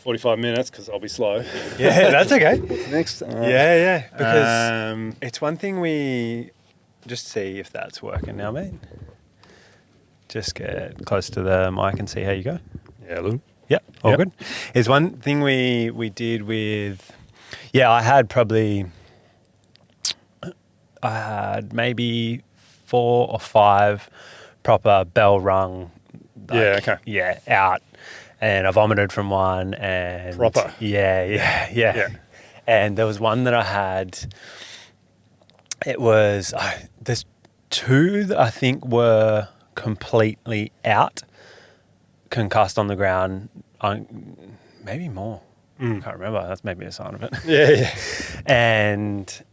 45 minutes because I'll be slow. Yeah, that's okay. What's next? Yeah. Because it's one thing we just see if that's working now, mate. Just get close to the mic and see how you go. Yeah, Lou. Yep, all good. It's one thing we did with, I had maybe 4 or 5 proper bell rung. Out. And I vomited from one and... Proper. Yeah. And there was one that I had, it was, there's 2 that I think were completely out, concussed on the ground, maybe more. I can't remember. That's maybe a sign of it. Yeah. And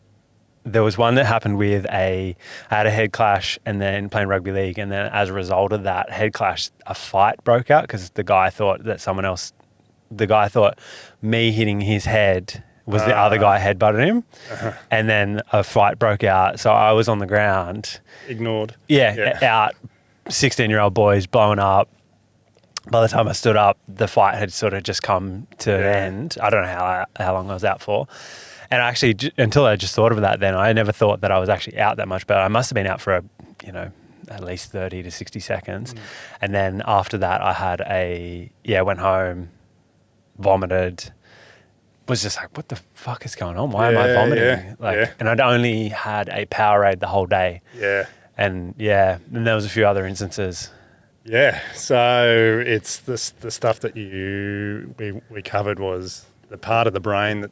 there was one that happened with I had a head clash and then playing rugby league, and then as a result of that head clash, a fight broke out because the guy thought me hitting his head was the other guy headbutted him. And then a fight broke out. So I was on the ground. Ignored. Out, 16-year-old boys blowing up. By the time I stood up, the fight had sort of just come to an end. I don't know how long I was out for. And actually, until I just thought of that then, I never thought that I was actually out that much, but I must have been out for, at least 30 to 60 seconds. And then after that, I had went home, vomited, was just like, what the fuck is going on? Why am I vomiting? And I'd only had a Powerade the whole day. Yeah. And and there was a few other instances. Yeah. So it's the stuff that we covered was the part of the brain that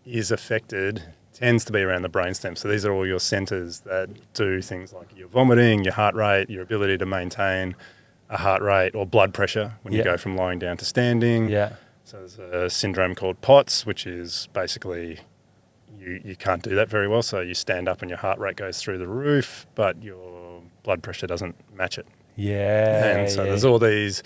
is affected tends to be around the brainstem. So these are all your centers that do things like your vomiting, your heart rate, your ability to maintain a heart rate or blood pressure when you go from lying down to standing. Yeah. So there's a syndrome called POTS, which is basically you can't do that very well. So you stand up and your heart rate goes through the roof, but your blood pressure doesn't match it. Yeah. And so there's all these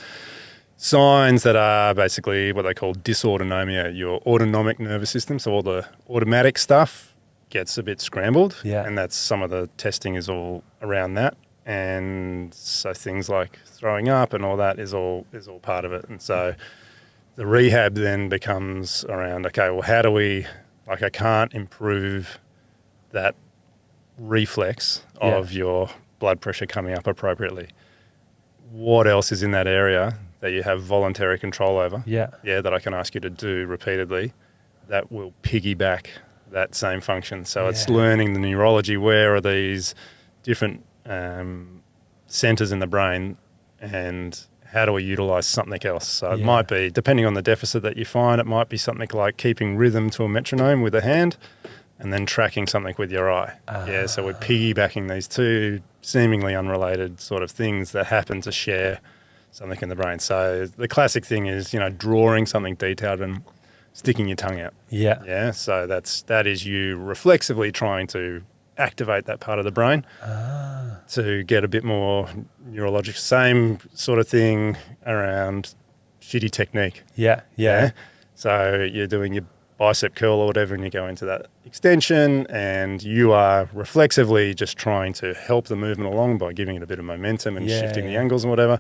signs that are basically what they call dysautonomia, your autonomic nervous system. So all the automatic stuff gets a bit scrambled. Yeah. And that's some of the testing is all around that. And so things like throwing up and all that is all part of it. And so the rehab then becomes around, okay, well, how do we, I can't improve that reflex of your blood pressure coming up appropriately. What else is in that area that you have voluntary control over, that I can ask you to do repeatedly, that will piggyback that same function. So it's learning the neurology, where are these different centers in the brain and how do we utilize something else? So it might be, depending on the deficit that you find, it might be something like keeping rhythm to a metronome with a hand and then tracking something with your eye. So we're piggybacking these 2 seemingly unrelated sort of things that happen to share something in the brain. So the classic thing is, drawing something detailed and sticking your tongue out. Yeah. So that is you reflexively trying to activate that part of the brain to get a bit more neurologic. Same sort of thing around shitty technique. Yeah. So you're doing your bicep curl or whatever and you go into that extension and you are reflexively just trying to help the movement along by giving it a bit of momentum and shifting the angles and whatever.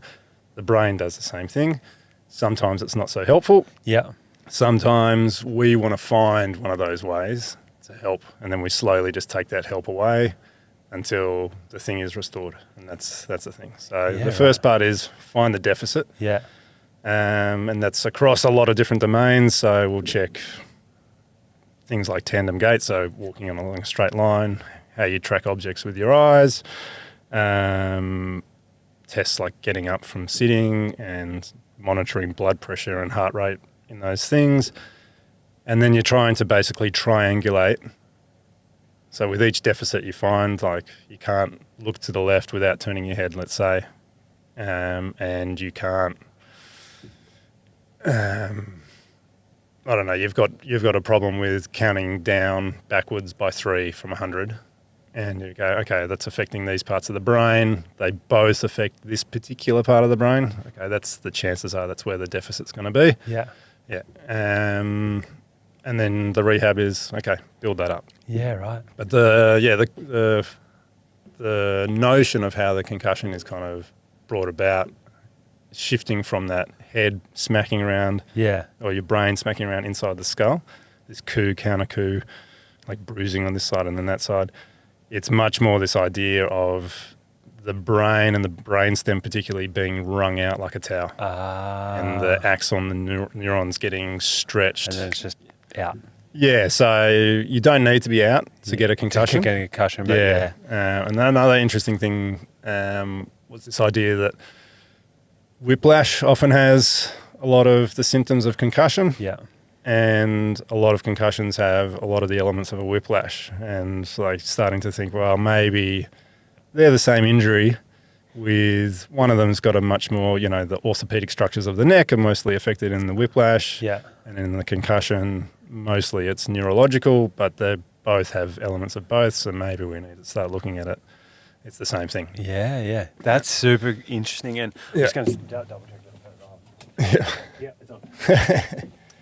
The brain does the same thing. Sometimes it's not so helpful. Yeah. Sometimes we want to find one of those ways to help, and then we slowly just take that help away until the thing is restored, and that's the thing. So the first part is find the deficit. Yeah. And that's across a lot of different domains. So we'll check things like tandem gait, so walking along a straight line, how you track objects with your eyes, tests like getting up from sitting and monitoring blood pressure and heart rate in those things. And then you're trying to basically triangulate. So with each deficit you find, like you can't look to the left without turning your head, let's say, and you can't, I don't know, you've got a problem with counting down backwards by 3 from 100. And you go, okay, that's affecting these parts of the brain. They both affect this particular part of the brain. Okay, that's the chances are that's where the deficit's going to be. Yeah. And then the rehab is, okay, build that up. Yeah, right. But the notion of how the concussion is kind of brought about shifting from that head smacking around Yeah. or your brain smacking around inside the skull, this coup, counter coup, like bruising on this side and then that side. It's much more this idea of the brain and the brainstem particularly being wrung out like a towel, and the axon, the neurons getting stretched. And then it's just out. Yeah, so you don't need to be out to get a concussion. To get a concussion, but yeah. And another interesting thing was this idea that whiplash often has a lot of the symptoms of concussion. Yeah. And a lot of concussions have a lot of the elements of a whiplash. And like starting to think, well, maybe they're the same injury, with one of them's got a much more, the orthopedic structures of the neck are mostly affected in the whiplash. Yeah. And in the concussion, mostly it's neurological, but they both have elements of both. So maybe we need to start looking at it. It's the same thing. Yeah, yeah. That's super interesting. And I'm just going to double check that. Yeah. Yeah, it's on.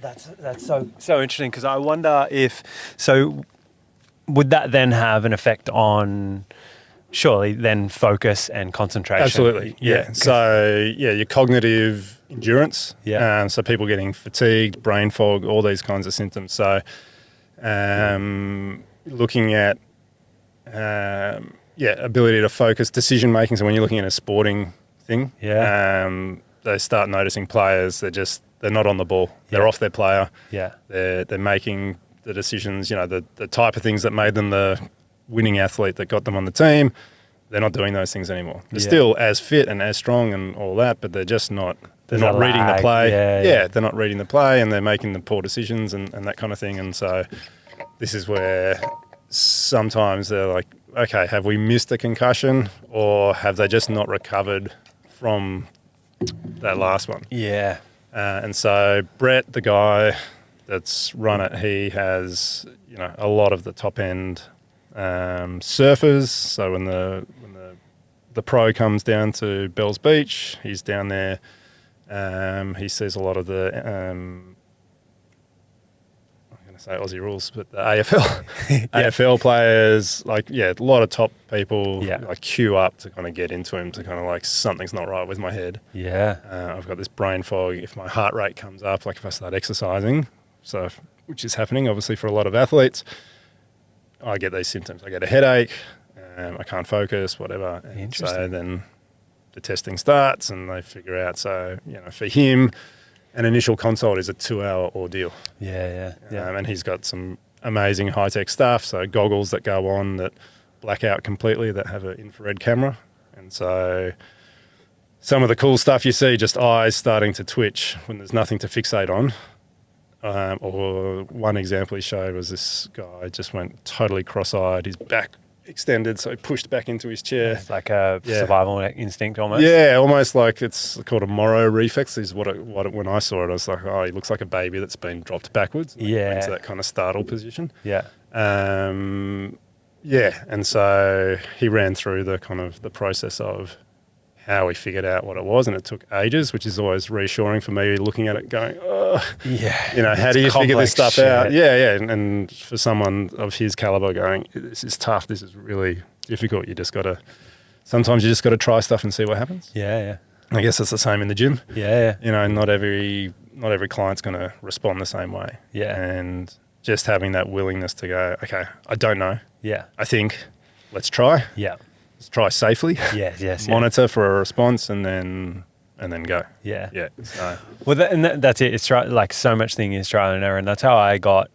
That's so interesting, because I wonder if, so would that then have an effect on, surely then, focus and concentration? Absolutely, yeah. So your cognitive endurance. Yeah. So people getting fatigued, brain fog, all these kinds of symptoms. So looking at ability to focus, decision making. So when you're looking at a sporting thing, they start noticing players. They're not on the ball. They're off their player. Yeah. They're making the decisions, the type of things that made them the winning athlete that got them on the team. They're not doing those things anymore. They're still as fit and as strong and all that, but they're just not. They're not reading the play. They're not reading the play, and they're making the poor decisions and that kind of thing. And so this is where sometimes they're like, okay, have we missed a concussion, or have they just not recovered from that last one? Yeah. And so Brett, the guy that's run it, he has a lot of the top end surfers. So when the pro comes down to Bells Beach, he's down there. He sees a lot of the I'm going to say Aussie rules, but the AFL AFL players, a lot of top people queue up to kind of get into him, to kind of like, something's not right with my head. Yeah. I've got this brain fog. If my heart rate comes up, like if I start exercising, which is happening obviously for a lot of athletes, I get these symptoms. I get a headache, I can't focus, whatever. And so then the testing starts and they figure out. So, for him, an initial consult is a 2-hour ordeal. Yeah. And he's got some amazing high-tech stuff. So goggles that go on that black out completely, that have an infrared camera. And so some of the cool stuff you see, just eyes starting to twitch when there's nothing to fixate on. Or one example he showed was this guy just went totally cross-eyed, his back extended, so he pushed back into his chair. It's like a survival instinct almost. Yeah, almost like it's called a Moro reflex is what when I saw it, I was like, oh, he looks like a baby that's been dropped backwards. Into that kind of startle position. Yeah. And so he ran through the kind of the process of how we figured out what it was, and it took ages, which is always reassuring for me, looking at it going, oh, how do you figure this stuff out? And for someone of his caliber going, this is tough, this is really difficult, sometimes you just got to try stuff and see what happens. Yeah. I guess it's the same in the gym. Yeah. Not every client's going to respond the same way. Yeah. And just having that willingness to go, okay, I don't know. Yeah. I think, let's try. Yeah. Let's try safely. Yes. Monitor for a response and then go. Yeah. Yeah. So. Well, that's it. It's like so much thing is trial and error, and that's how I got.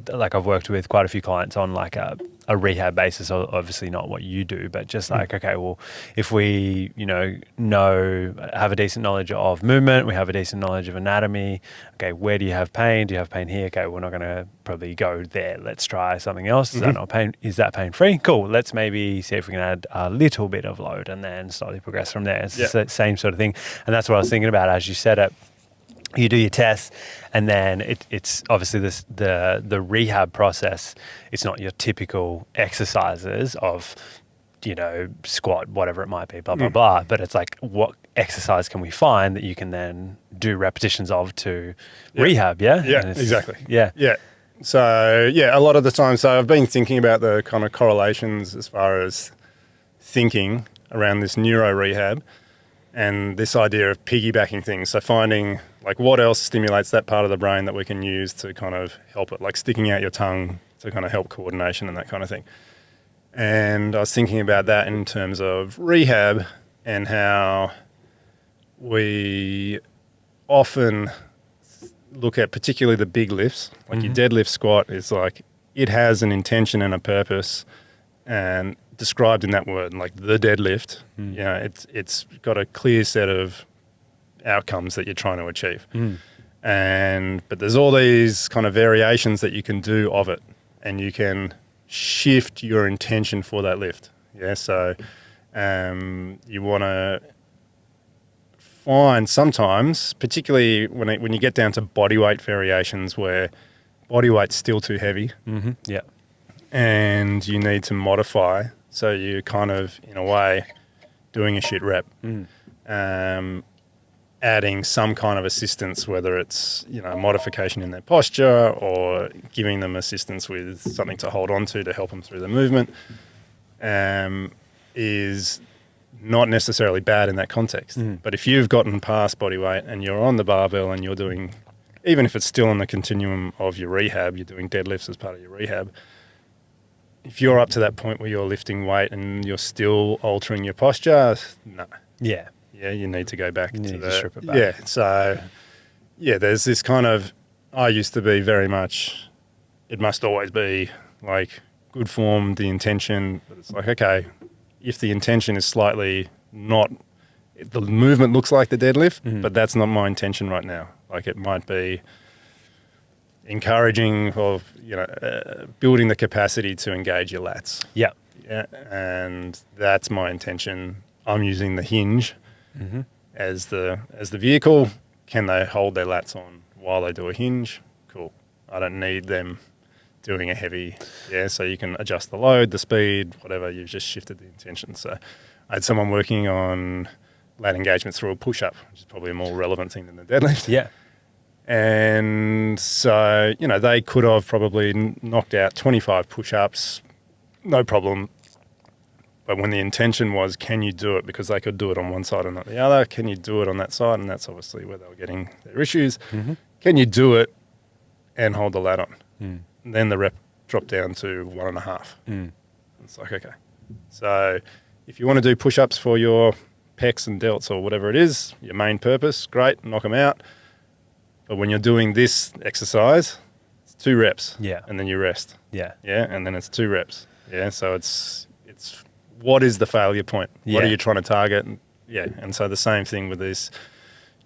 Like I've worked with quite a few clients on like a rehab basis, obviously not what you do, but just like, okay, well, if we, have a decent knowledge of movement, we have a decent knowledge of anatomy. Okay, where do you have pain? Do you have pain here? Okay, we're not going to probably go there. Let's try something else. Is that not pain? Is that pain free? Cool. Let's maybe see if we can add a little bit of load and then slowly progress from there. It's the same sort of thing. And that's what I was thinking about as you said it. You do your tests, and then it's obviously the rehab process. It's not your typical exercises of, squat, whatever it might be, blah, blah, blah. But it's like, what exercise can we find that you can then do repetitions of to rehab, yeah? Yeah, exactly. Yeah. Yeah. So, a lot of the time, so I've been thinking about the kind of correlations as far as thinking around this neuro rehab. And this idea of piggybacking things, so finding like what else stimulates that part of the brain that we can use to kind of help it, like sticking out your tongue to kind of help coordination and that kind of thing. And I was thinking about that in terms of rehab and how we often look at particularly the big lifts, like your deadlift squat is like, it has an intention and a purpose and described in that word, like the deadlift, you know, it's got a clear set of outcomes that you're trying to achieve. But there's all these kind of variations that you can do of it, and you can shift your intention for that lift. Yeah, so you want to find sometimes, particularly when you get down to body weight variations where body weight's still too heavy, Yeah. and you need to modify. So you're kind of, in a way, doing a shit rep, adding some kind of assistance, whether it's, you know, modification in their posture or giving them assistance with something to hold on to help them through the movement, is not necessarily bad in that context. But if you've gotten past body weight and you're on the barbell and you're doing, even if it's still on the continuum of your rehab, you're doing deadlifts as part of your rehab, if you're up to that point where you're lifting weight and you're still altering your posture, no. Yeah. Yeah, you need to go back You to need the... to strip it back. Yeah, so, yeah, there's this kind of... I used to be very much... It must always be, like, good form, the intention. But it's like, okay, if the intention is slightly not... The movement looks like the deadlift, but that's not my intention right now. Like, it might be encouraging or, you know, building the capacity to engage your lats. Yeah. Yeah, and that's my intention. I'm using the hinge as the vehicle. Can they hold their lats on while they do a hinge? Cool. I don't need them doing a heavy, so you can adjust the load, the speed, whatever. You've just shifted the intention. So I had someone working on lat engagement through a push-up, which is probably a more relevant thing than the deadlift. Yeah. And so, you know, they could have probably knocked out 25 push-ups, no problem. But when the intention was, can you do it? Because they could do it on one side and not the other. Can you do it on that side? And that's obviously where they were getting their issues. Can you do it and hold the lat on? And then the rep dropped down to 1.5. It's like, okay. So if you want to do push-ups for your pecs and delts or whatever it is, your main purpose, great, knock them out. But when you're doing this exercise, it's 2 reps. Yeah. And then you rest. Yeah. Yeah. And then it's 2 reps. Yeah. So it's what is the failure point? What are you trying to target? Yeah. And so the same thing with these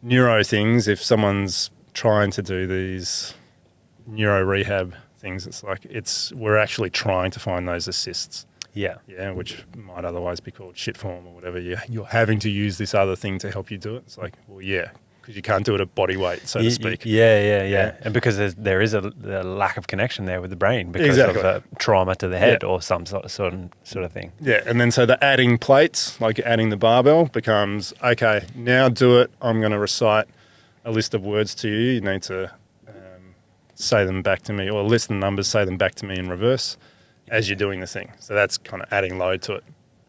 neuro things. If someone's trying to do these neuro rehab things, it's like we're actually trying to find those assists. Yeah. Yeah, which might otherwise be called shit form or whatever. You're having to use this other thing to help you do it. It's like, well, yeah, because you can't do it at body weight, so to speak. Yeah. And because there is a lack of connection there with the brain because of a trauma to the head or some sort of thing. Yeah, and then so the adding plates, like adding the barbell, becomes, okay, now do it. I'm going to recite a list of words to you. You need to say them back to me, or list the numbers, say them back to me in reverse as you're doing the thing. So that's kind of adding load to it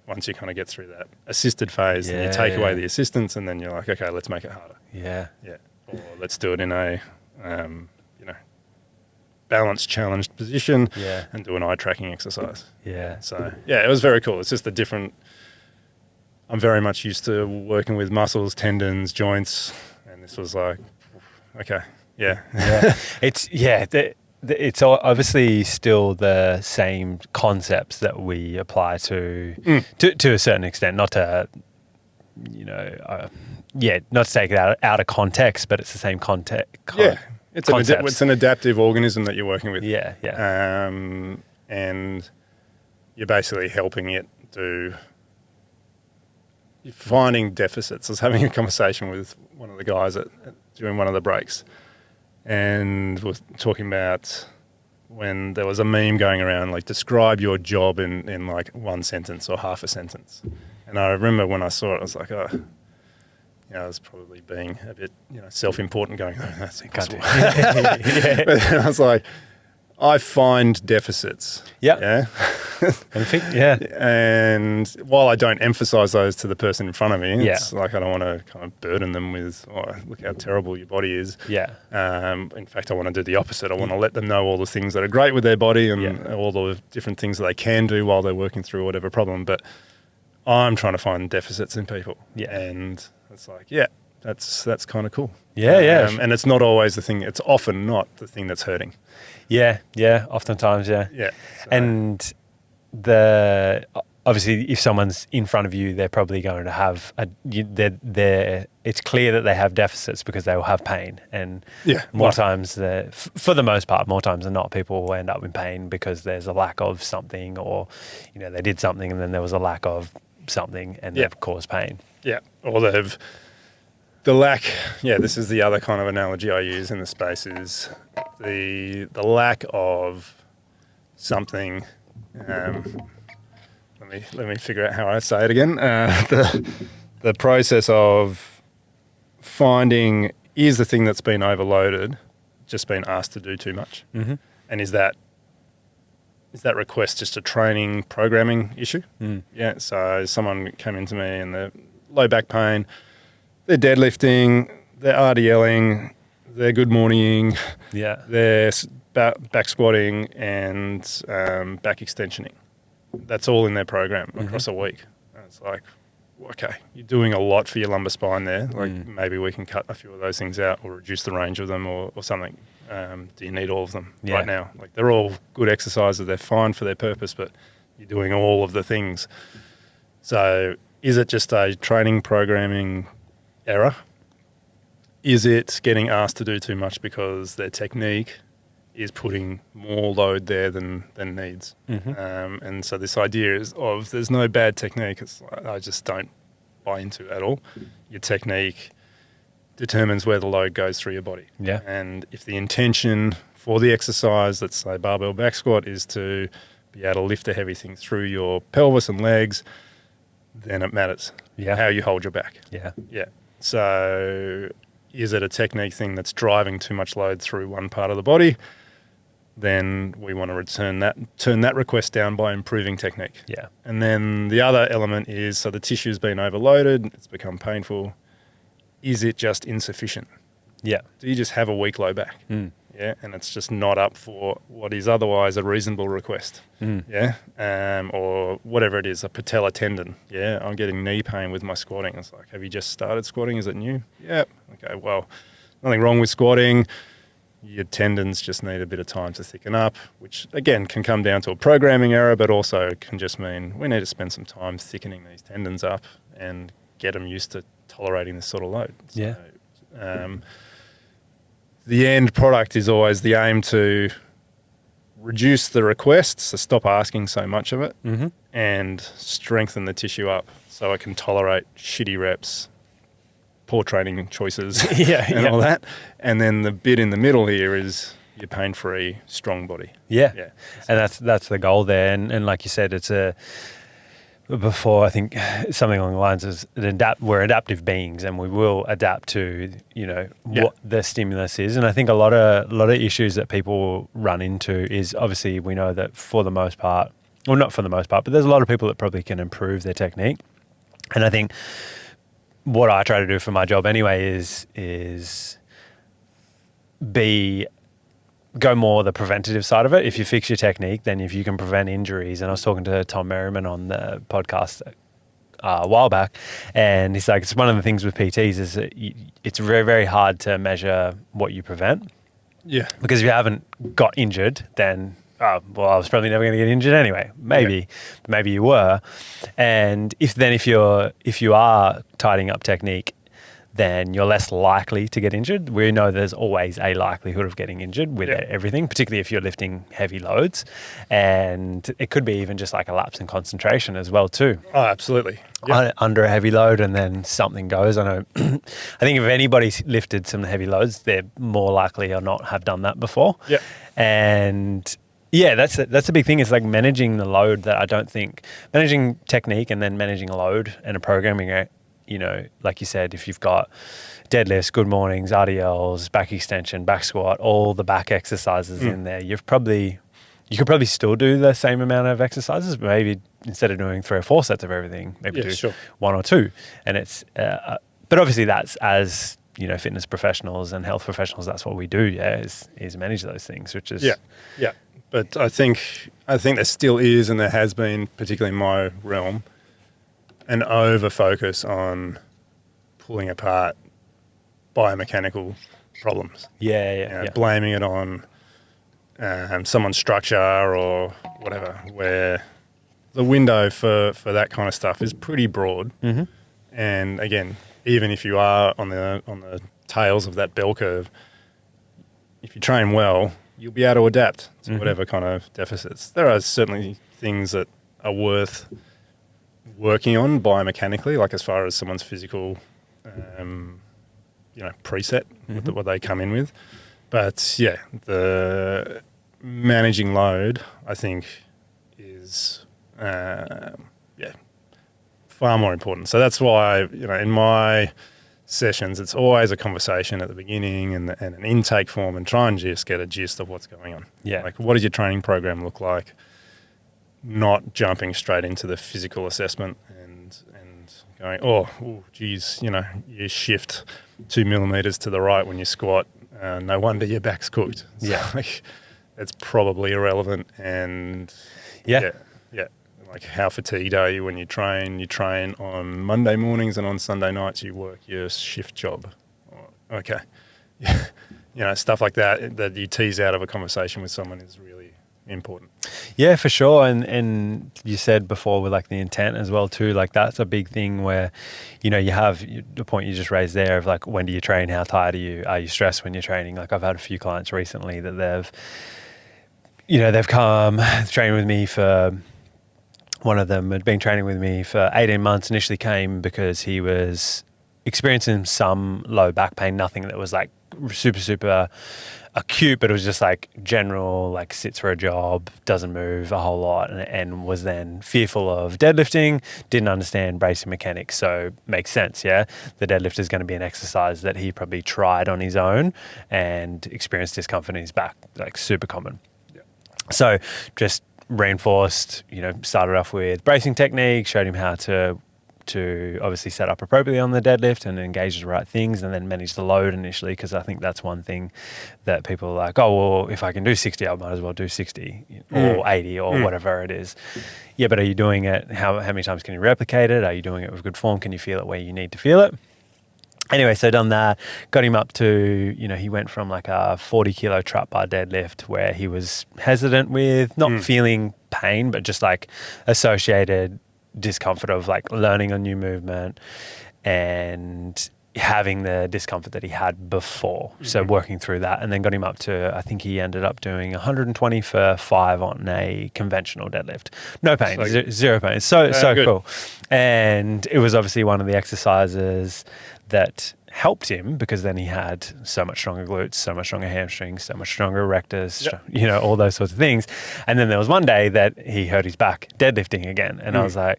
once you kind of get through that assisted phase and you take away the assistance and then you're like, okay, let's make it harder. Yeah. Yeah. Or let's do it in a, balanced, challenged position and do an eye tracking exercise. Yeah. So, yeah, it was very cool. It's just a different, I'm very much used to working with muscles, tendons, joints, and this was like, okay, yeah. It's obviously still the same concepts that we apply to a certain extent, not to, not to take it out of context, but it's the same context. It's an adaptive organism that you're working with. Yeah. And you're basically helping it do, you're finding deficits. I was having a conversation with one of the guys during one of the breaks, and was talking about when there was a meme going around, like, describe your job in like one sentence or half a sentence. And I remember when I saw it, I was like, I was probably being a bit, self-important, going, oh, that's impossible. But then I was like, I find deficits. Yep. Yeah. Yeah. And while I don't emphasize those to the person in front of me, it's like I don't want to kind of burden them with, oh, look how terrible your body is. Yeah. In fact, I want to do the opposite. I want to let them know all the things that are great with their body and all the different things that they can do while they're working through whatever problem. But I'm trying to find deficits in people. Yeah. And it's like, that's kind of cool. Yeah. And it's not always the thing. It's often not the thing that's hurting. Yeah. Oftentimes, yeah. Yeah. So. And obviously, if someone's in front of you, they're probably going to have it's clear that they have deficits because they will have pain. And more times, for the most part, more times than not, people will end up in pain because there's a lack of something, or they did something and then there was a lack of something and they've caused pain. Yeah. Or the lack, this is the other kind of analogy I use in the space, is the lack of something. Let me figure out how I say it again. The process of finding, is the thing that's been overloaded just been asked to do too much, and is that request just a training programming issue? Yeah. So someone came into me and they're low back pain. They're deadlifting, they're RDLing, they're good morninging, they're back squatting and back extensioning. That's all in their program across a week. And it's like, okay, you're doing a lot for your lumbar spine there. Like maybe we can cut a few of those things out or reduce the range of them or something. Do you need all of them right now? Like they're all good exercises. They're fine for their purpose, but you're doing all of the things. So is it just a training programming error? Is it getting asked to do too much because their technique is putting more load there than needs? And so this idea is of there's no bad technique. I just don't buy into at all. Your technique determines where the load goes through your body. Yeah. And if the intention for the exercise, let's say barbell back squat, is to be able to lift a heavy thing through your pelvis and legs, then it matters how you hold your back. Yeah. So is it a technique thing that's driving too much load through one part of the body? Then we want to turn that request down by improving technique. Yeah. And then the other element is, so the tissue's been overloaded, it's become painful. Is it just insufficient? Yeah. Do you just have a weak low back? Yeah. And it's just not up for what is otherwise a reasonable request. Yeah. Or whatever it is, a patella tendon. Yeah. I'm getting knee pain with my squatting. It's like, have you just started squatting? Is it new? Yep. Okay. Well, nothing wrong with squatting. Your tendons just need a bit of time to thicken up, which again can come down to a programming error, but also can just mean we need to spend some time thickening these tendons up and get them used to tolerating this sort of load. Yeah. So, the end product is always the aim to reduce the requests, so stop asking so much of it, and strengthen the tissue up so it can tolerate shitty reps, poor training choices, and all that. And then the bit in the middle here is your pain-free, strong body. Yeah. And that's the goal there. And like you said, before, I think something along the lines is we're adaptive beings and we will adapt to, what the stimulus is. And I think a lot of issues that people run into is, obviously we know that for the most part, well, not for the most part, but there's a lot of people that probably can improve their technique. And I think what I try to do for my job anyway is go more the preventative side of it. If you fix your technique, then if you can prevent injuries. And I was talking to Tom Merriman on the podcast a while back, and he's like, it's one of the things with PTs is that it's very, very hard to measure what you prevent. Yeah. Because if you haven't got injured, then, I was probably never going to get injured anyway. Maybe you were. And if you are tidying up technique, then you're less likely to get injured. We know there's always a likelihood of getting injured with everything, particularly if you're lifting heavy loads. And it could be even just like a lapse in concentration as well too. Oh, absolutely. Under a heavy load and then something goes. I know. I think if anybody's lifted some heavy loads, they're more likely or not have done that before. Yeah. And that's a big thing. It's like managing the load that I don't think, managing technique and then managing load and a programming like you said, if you've got deadlifts, good mornings, RDLs, back extension, back squat, all the back exercises in there, you could probably still do the same amount of exercises, but maybe instead of doing 3 or 4 sets of everything, maybe do sure. 1 or 2. And it's, but obviously that's as, fitness professionals and health professionals, that's what we do, is manage those things, which is... Yeah. But I think there still is, and there has been, particularly in my realm, an over-focus on pulling apart biomechanical problems. Blaming it on someone's structure or whatever, where the window for that kind of stuff is pretty broad. Mm-hmm. And again, even if you are on the tails of that bell curve, if you train well, you'll be able to adapt to whatever kind of deficits. There are certainly things that are worth working on biomechanically, like as far as someone's physical, preset, what they come in with. But the managing load, I think, is far more important. So that's why, in my sessions, it's always a conversation at the beginning and an intake form, and try and just get a gist of what's going on. Yeah. Like, what does your training program look like? Not jumping straight into the physical assessment and going, geez, you shift 2 millimeters to the right when you squat. No wonder your back's cooked. So, it's probably irrelevant. And yeah. Like, how fatigued are you when you train? You train on Monday mornings, and on Sunday nights you work your shift job. Okay. Stuff like that you tease out of a conversation with someone is really important. Yeah, for sure. And you said before with like the intent as well too, like that's a big thing where, you have the point you just raised there of like, when do you train? How tired are you stressed when you're training? Like, I've had a few clients recently that they've come train with me for... One of them had been training with me for 18 months, initially came because he was experiencing some low back pain, nothing that was like super, super acute, but it was just like general, like sits for a job, doesn't move a whole lot, and was then fearful of deadlifting, didn't understand bracing mechanics. So makes sense, yeah? The deadlift is going to be an exercise that he probably tried on his own and experienced discomfort in his back, like super common. Yeah. So just reinforced, started off with bracing technique, showed him how to obviously set up appropriately on the deadlift and engage the right things, and then manage the load initially, because I think that's one thing that people are like, oh, well, if I can do 60, I might as well do 60 or 80 or whatever it is. Yeah, but are you doing it? How many times can you replicate it? Are you doing it with good form? Can you feel it where you need to feel it? Anyway, so done that, got him up to, he went from like a 40 kilo trap bar deadlift where he was hesitant with, not feeling pain, but just like associated discomfort of like learning a new movement and having the discomfort that he had before. So working through that, and then got him up to, I think he ended up doing 120 for 5 on a conventional deadlift. No pain, zero pain. It's so cool. And it was obviously one of the exercises that helped him, because then he had so much stronger glutes, so much stronger hamstrings, so much stronger erectors, all those sorts of things. And then there was one day that he hurt his back deadlifting again. And I was like,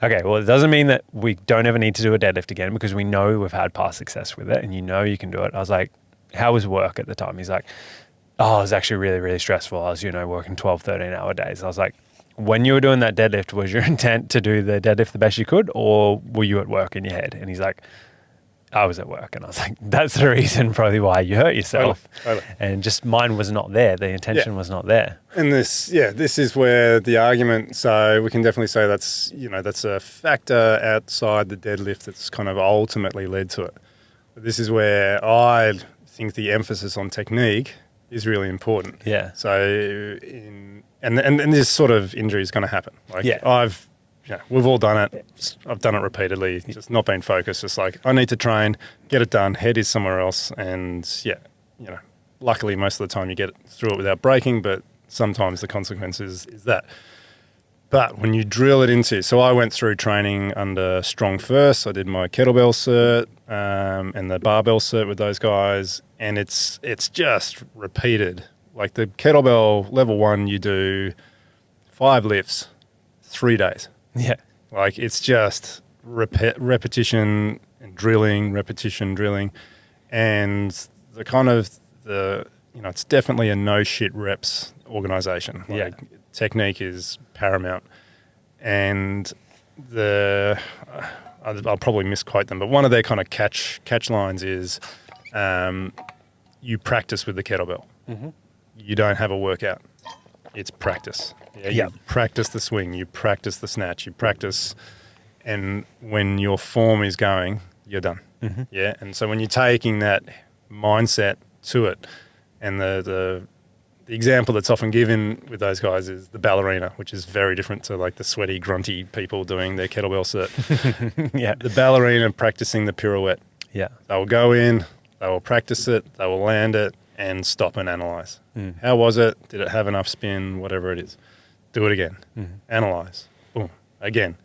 okay, well, it doesn't mean that we don't ever need to do a deadlift again, because we know we've had past success with it and you can do it. I was like, how was work at the time? He's like, oh, it was actually really, really stressful. I was, working 12, 13-hour days. I was like, when you were doing that deadlift, was your intent to do the deadlift the best you could, or were you at work in your head? And he's like, I was at work. And I was like, that's the reason probably why you hurt yourself. Totally. And just mine was not there. The intention was not there. And this is where the argument, so we can definitely say that's a factor outside the deadlift that's kind of ultimately led to it. But this is where I think the emphasis on technique is really important. Yeah. So and this sort of injury is going to happen. Like we've all done it. I've done it repeatedly. Just not been focused. Just like, I need to train, get it done. Head is somewhere else. And luckily most of the time you get through it without breaking, but sometimes the consequence is that. But when you drill it into, so I went through training under Strong first. I did my kettlebell cert and the barbell cert with those guys, and it's just repeated. Like the kettlebell level 1, you do 5 lifts, 3 days. Yeah. Like it's just repetition and drilling, repetition, drilling, and the kind of it's definitely a no shit reps organization. Like, technique is paramount, and I'll probably misquote them, but one of their kind of catch lines is, you practice with the kettlebell. Mm-hmm. You don't have a workout. It's practice. You practice the swing, you practice the snatch, you practice, and when your form is going, you're done. Mm-hmm. Yeah, and so when you're taking that mindset to it, and the example that's often given with those guys is the ballerina, which is very different to like the sweaty, grunty people doing their kettlebell set. Yeah. The ballerina practicing the pirouette. Yeah. They will go in, they will practice it, they will land it, and stop and analyze. How was it? Did it have enough spin? Whatever it is. Do it again. Analyze. Boom. Again.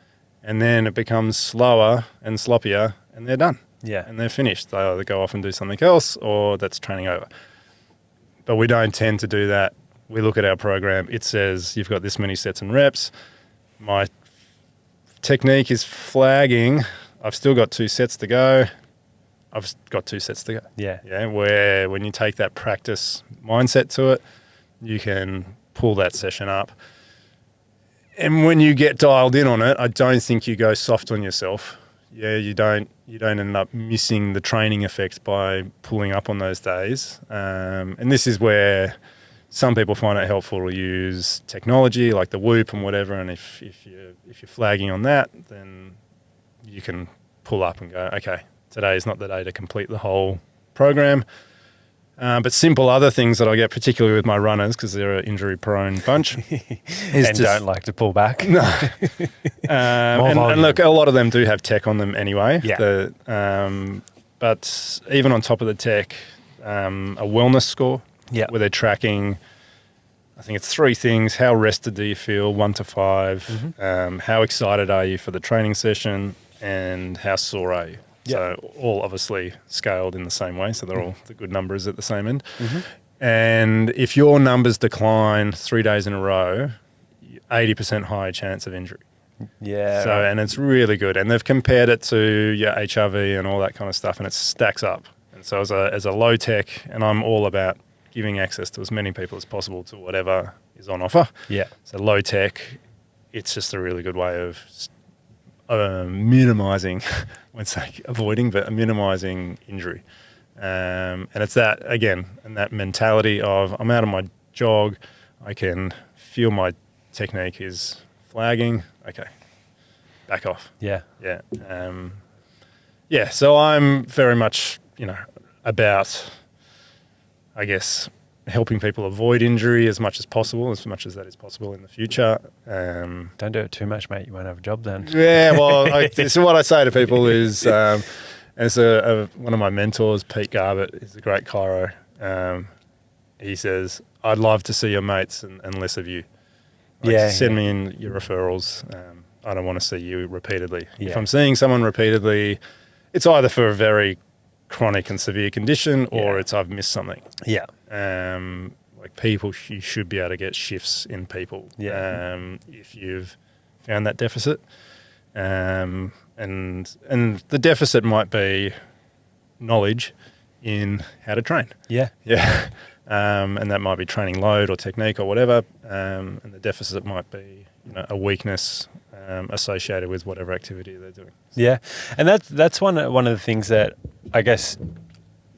And then it becomes slower and sloppier, and they're done. Yeah. And they're finished. They either go off and do something else, or that's training over. But we don't tend to do that. We look at our program. It says you've got this many sets and reps. My technique is flagging. I've still got 2 sets to go. I've got 2 sets to go. Yeah. Yeah. Where when you take that practice mindset to it, you can pull that session up. And when you get dialed in on it, I don't think you go soft on yourself. Yeah, you don't end up missing the training effect by pulling up on those days. And this is where some people find it helpful to use technology like the Whoop and whatever. And if you're flagging on that, then you can pull up and go, okay, today is not the day to complete the whole program. But simple other things that I get, particularly with my runners, because they're an injury-prone bunch, and don't like to pull back. No. And look, a lot of them do have tech on them anyway. Yeah. But even on top of the tech, a wellness score, where they're tracking, I think it's 3 things. How rested do you feel, 1 to 5? How excited are you for the training session? And how sore are you? So all obviously scaled in the same way. So they're all the good numbers at the same end. And if your numbers decline 3 days in a row, 80% higher chance of injury. Yeah. So, and it's really good. And they've compared it to your HRV and all that kind of stuff, and it stacks up. And so as a low tech, and I'm all about giving access to as many people as possible to whatever is on offer. Yeah. So low tech, it's just a really good way of minimizing, I won't say avoiding, but minimizing injury. And it's that, again, and that mentality of I'm out of my jog, I can feel my technique is flagging, okay, back off. Yeah. Yeah. So I'm very much, about, I guess, helping people avoid injury as much as that is possible in the future. Don't do it too much, mate. You won't have a job then. Yeah, well, this is what I say to people is, as one of my mentors, Pete Garbett, is a great chiro. He says, I'd love to see your mates and less of you. Send me in your referrals. I don't want to see you repeatedly. Yeah. If I'm seeing someone repeatedly, it's either for a very chronic and severe condition or it's I've missed something. Yeah. Like people, you should be able to get shifts in people. Yeah. If you've found that deficit, and the deficit might be knowledge in how to train. Yeah. Yeah. And that might be training load or technique or whatever. And the deficit might be, a weakness associated with whatever activity they're doing. Yeah, and that's one of the things that I guess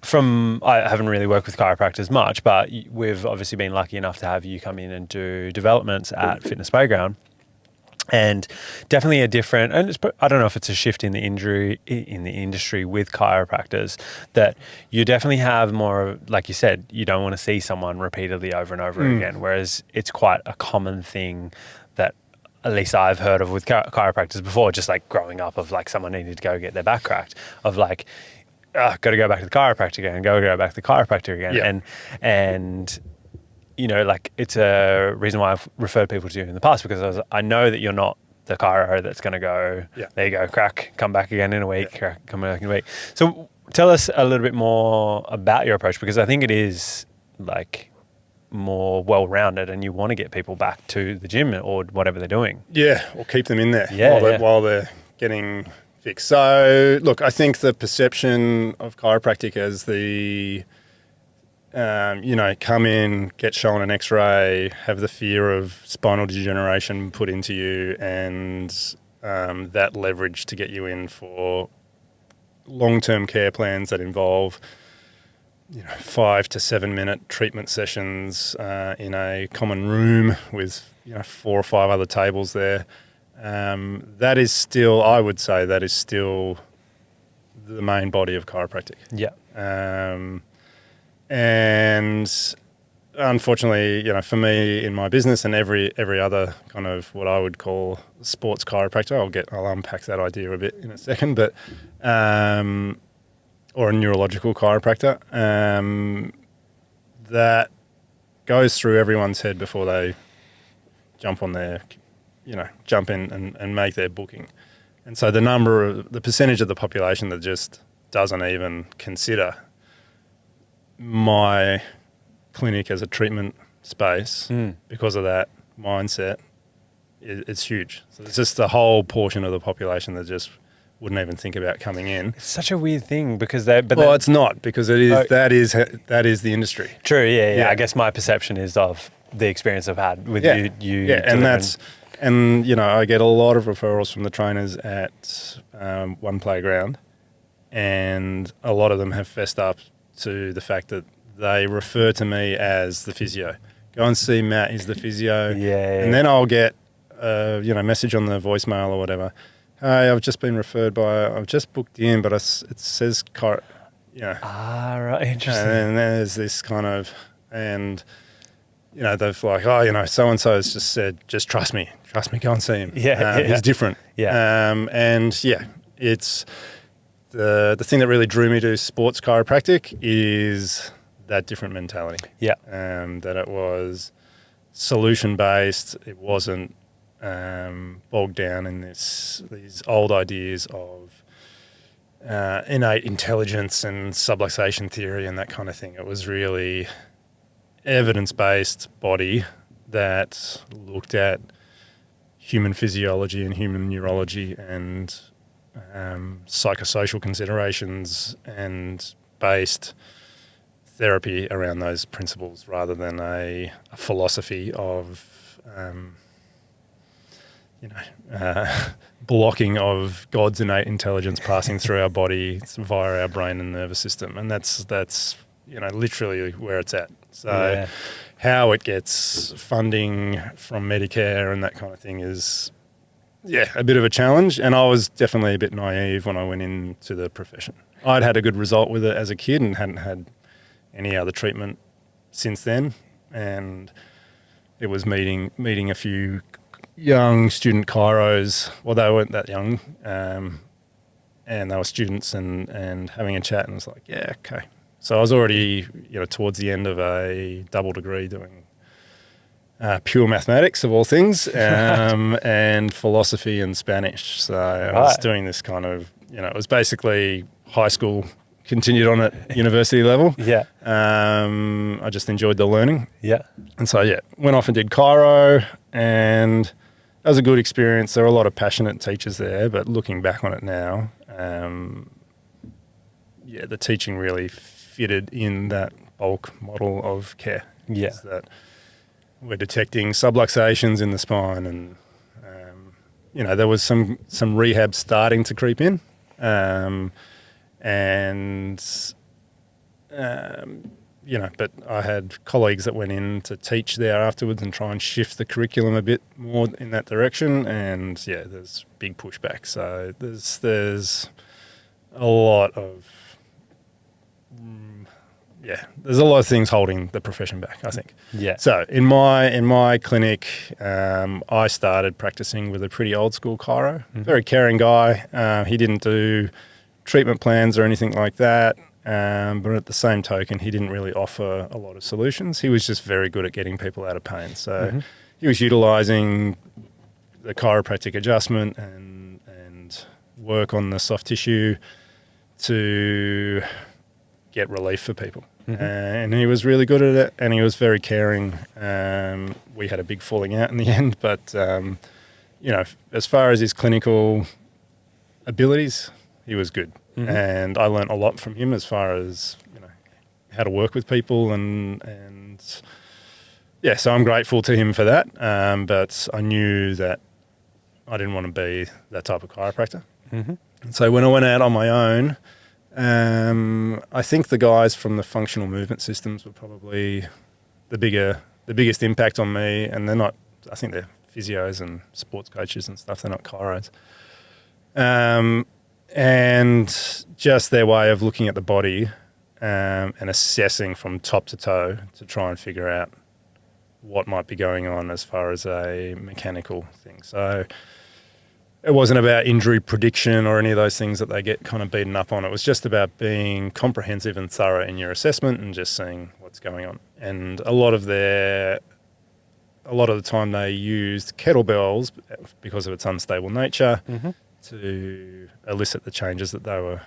I haven't really worked with chiropractors much, but we've obviously been lucky enough to have you come in and do developments at Fitness Playground. And definitely a different, and I don't know if it's a shift in the industry with chiropractors, that you definitely have more, like you said, you don't want to see someone repeatedly over and over again, whereas it's quite a common thing that at least I've heard of with chiropractors before, just like growing up, of like someone needed to go get their back cracked, of like, got to go back to the chiropractor again, go back to the chiropractor again. Yeah. And like it's a reason why I've referred people to you in the past, because I know that you're not the chiro that's going to go, there you go, crack, come back again in a week, crack, come back in a week. So tell us a little bit more about your approach, because I think it is like more well-rounded and you want to get people back to the gym or whatever they're doing. Yeah, or keep them in there while they're getting fix. So, look, I think the perception of chiropractic as the, come in, get shown an X-ray, have the fear of spinal degeneration put into you, and that leverage to get you in for long-term care plans that involve 5 to 7 minute treatment sessions in a common room with 4 or 5 other tables there. That is still, I would say, that is still the main body of chiropractic. Yeah. And unfortunately, for me in my business and every other kind of what I would call sports chiropractor, I'll unpack that idea a bit in a second, but or a neurological chiropractor, that goes through everyone's head before they jump on their, jump in and make their booking. And so the percentage of the population that just doesn't even consider my clinic as a treatment space because of that mindset, it's huge. So it's just a whole portion of the population that just wouldn't even think about coming in. It's such a weird thing because it's not, because it is that is the industry. True, yeah. I guess my perception is of the experience I've had with you. Yeah, and I get a lot of referrals from the trainers at one playground, and a lot of them have fessed up to the fact that they refer to me as the physio. Go and see Matt, he's the physio. Yeah. And then I'll get message on the voicemail or whatever. Hey, I've just been referred I've just booked in, but it says, Ah, right, interesting. And then there's this kind of, and, they've like, so-and-so has just said, just trust me, go and see him. He's different. Yeah. It's the thing that really drew me to sports chiropractic is that different mentality. Yeah. That it was solution-based. It wasn't bogged down in these old ideas of innate intelligence and subluxation theory and that kind of thing. It was really evidence-based body that looked at human physiology and human neurology and psychosocial considerations and based therapy around those principles rather than a philosophy of blocking of God's innate intelligence passing through our body via our brain and nervous system. And that's literally where it's at. So how it gets funding from Medicare and that kind of thing is, a bit of a challenge. And I was definitely a bit naive when I went into the profession. I'd had a good result with it as a kid and hadn't had any other treatment since then. And it was meeting a few young student chiros. Well, they weren't that young, and they were students and having a chat, and I was like, yeah, okay. So I was already, towards the end of a double degree doing pure mathematics of all things, and philosophy and Spanish. So I was doing this kind of, it was basically high school continued on at university level. Yeah. I just enjoyed the learning. Yeah. And so, went off and did chiro, and that was a good experience. There were a lot of passionate teachers there, but looking back on it now, the teaching really fitted in that bulk model of care. Yeah. Is that we're detecting subluxations in the spine, and there was some rehab starting to creep in, but I had colleagues that went in to teach there afterwards and try and shift the curriculum a bit more in that direction, and there's big pushback. So there's a lot of there's a lot of things holding the profession back, I think. Yeah. So in my clinic, I started practicing with a pretty old school chiro, very caring guy. He didn't do treatment plans or anything like that, but at the same token, he didn't really offer a lot of solutions. He was just very good at getting people out of pain. So he was utilising the chiropractic adjustment and work on the soft tissue to get relief for people. And he was really good at it, and he was very caring. We had a big falling out in the end, but as far as his clinical abilities, he was good. And I learnt a lot from him as far as, how to work with people and yeah, so I'm grateful to him for that. But I knew that I didn't want to be that type of chiropractor. And so when I went out on my own, I think the guys from the functional movement systems were probably the biggest impact on me. And they're not, I think they're physios and sports coaches and stuff. They're not chiros. And just their way of looking at the body and assessing from top to toe to try and figure out what might be going on as far as a mechanical thing. So it wasn't about injury prediction or any of those things that they get kind of beaten up on. It was just about being comprehensive and thorough in your assessment and just seeing what's going on. And a lot of the time they used kettlebells because of its unstable nature to elicit the changes that they were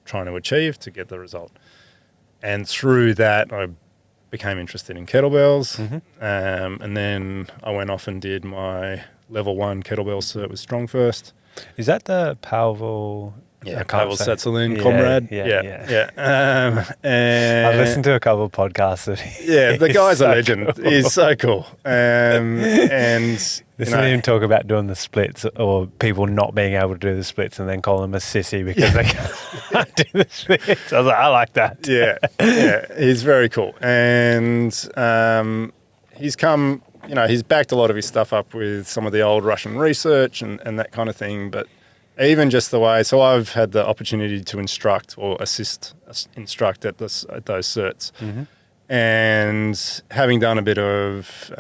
trying to achieve to get the result. And through that, I became interested in kettlebells. And then I went off and did my level 1 kettlebell cert with Strong First. Is that the Pavel? Yeah, Pavel Satsalin, comrade. Yeah. And I've listened to a couple of podcasts. The guy's a legend. He's so cool. And Listen to him talk about doing the splits or people not being able to do the splits and then call them a sissy because they can't do the splits. I was like, I like that. Yeah, he's very cool. And he's come, he's backed a lot of his stuff up with some of the old Russian research and that kind of thing. But even just the way, so I've had the opportunity to instruct or instruct at those certs. And having done a bit of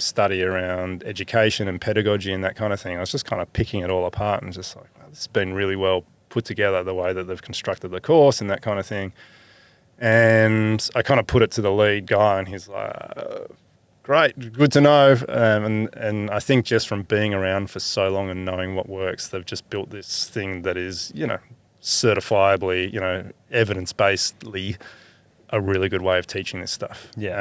study around education and pedagogy and that kind of thing, I was just kind of picking it all apart and just like, wow, this has been really well put together, the way that they've constructed the course and that kind of thing. And I kind of put it to the lead guy and he's like, great, good to know. And I think just from being around for so long and knowing what works, they've just built this thing that is, certifiably, evidence-basedly a really good way of teaching this stuff. The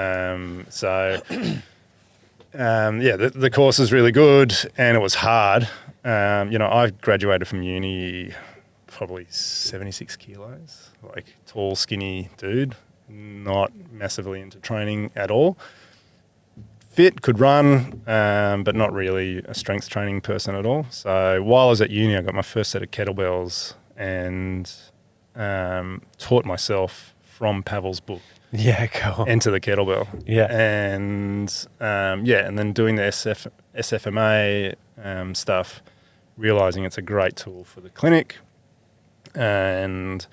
course is really good and it was hard. I graduated from uni probably 76 kilos, like tall, skinny dude, not massively into training at all. Fit, could run, but not really a strength training person at all. So while I was at uni, I got my first set of kettlebells and taught myself from Pavel's book. Yeah, cool. Enter the kettlebell. Yeah. And and then doing the SFMA stuff, realizing it's a great tool for the clinic, and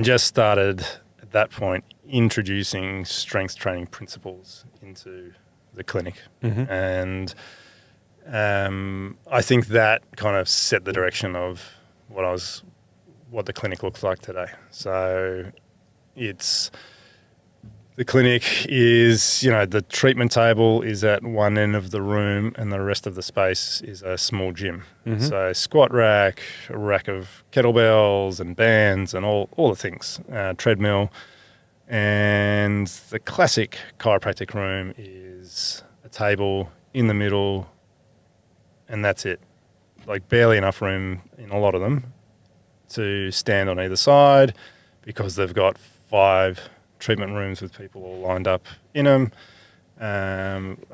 just started at that point introducing strength training principles into the clinic. And I think that kind of set the direction of what the clinic looks like today. So the clinic is, the treatment table is at one end of the room and the rest of the space is a small gym. So squat rack, a rack of kettlebells and bands and all the things, treadmill. And the classic chiropractic room is a table in the middle and that's it. Like barely enough room in a lot of them to stand on either side because they've got 5 treatment rooms with people all lined up in them.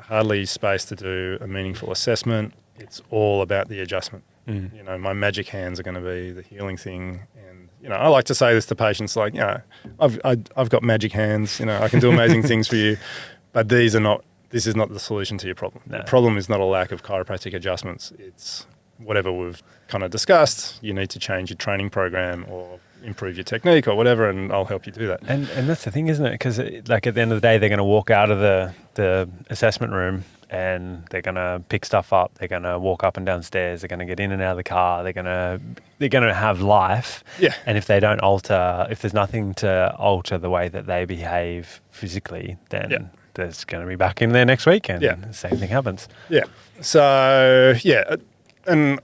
Hardly space to do a meaningful assessment. It's all about the adjustment. My magic hands are going to be the healing thing. And, I like to say this to patients like, I've got magic hands, I can do amazing things for you, but this is not the solution to your problem. No. The problem is not a lack of chiropractic adjustments. It's whatever we've kind of discussed. You need to change your training program or improve your technique or whatever, and I'll help you do that. And that's the thing, isn't it? Because like at the end of the day, they're going to walk out of the assessment room and they're going to pick stuff up. They're going to walk up and down stairs. They're going to get in and out of the car. They're going to have life. Yeah. And if there's nothing to alter the way that they behave physically, then there's going to be back in there next week and the same thing happens. Yeah. So, and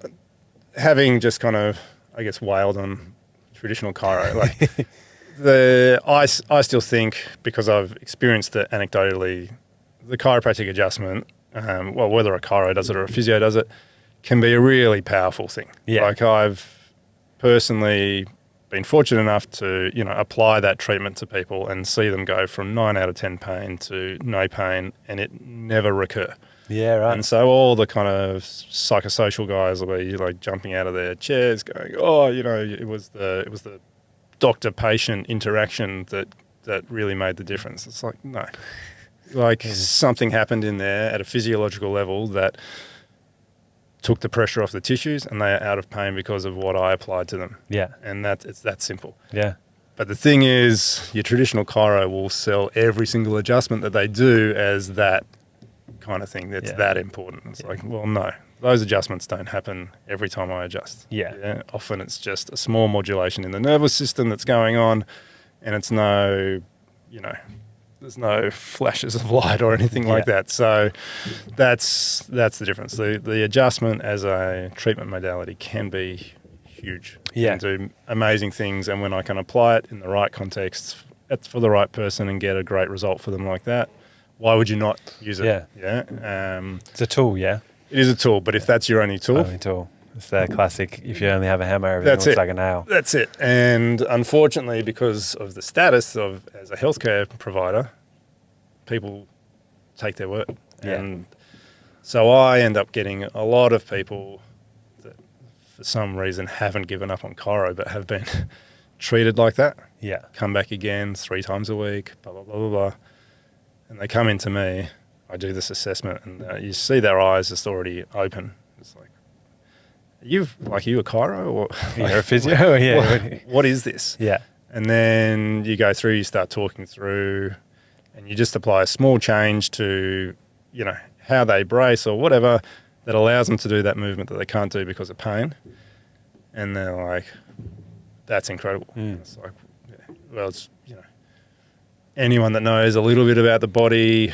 having just kind of, I guess, wailed on traditional chiro, like I still think, because I've experienced it anecdotally, the chiropractic adjustment, whether a chiro does it or a physio does it, can be a really powerful thing. Yeah. Like I've personally been fortunate enough to, apply that treatment to people and see them go from 9 out of 10 pain to no pain and it never recur. Yeah, right. And so all the kind of psychosocial guys will be like jumping out of their chairs going, oh, it was the doctor-patient interaction that really made the difference. It's like, no. Like something happened in there at a physiological level that took the pressure off the tissues and they are out of pain because of what I applied to them. Yeah. And it's that simple. Yeah. But the thing is, your traditional chiro will sell every single adjustment that they do as that kind of thing that's that important. It's like, well, no, those adjustments don't happen every time I adjust. Yeah. Often it's just a small modulation in the nervous system that's going on and it's no, there's no flashes of light or anything like that. So that's the difference. The adjustment as a treatment modality can be huge. Yeah. Can do amazing things. And when I can apply it in the right context for the right person and get a great result for them like that, why would you not use it? Yeah. It's a tool, yeah? It is a tool, but if that's your only tool... It's the classic, if you only have a hammer, everything looks like a nail. That's it. And unfortunately, because of the status of as a healthcare provider, people take their word. Yeah. And so I end up getting a lot of people that for some reason haven't given up on chiro but have been treated like that. Yeah. Come back again 3 times a week, blah, blah, blah, blah, blah. And they come into me, I do this assessment and you see their eyes just already open. It's like, are you a chiro or you're a physio? Yeah. What is this? Yeah. And then you go through, you start talking through, and you just apply a small change to, how they brace or whatever that allows them to do that movement that they can't do because of pain. And they're like, that's incredible. It's like, well, it's, anyone that knows a little bit about the body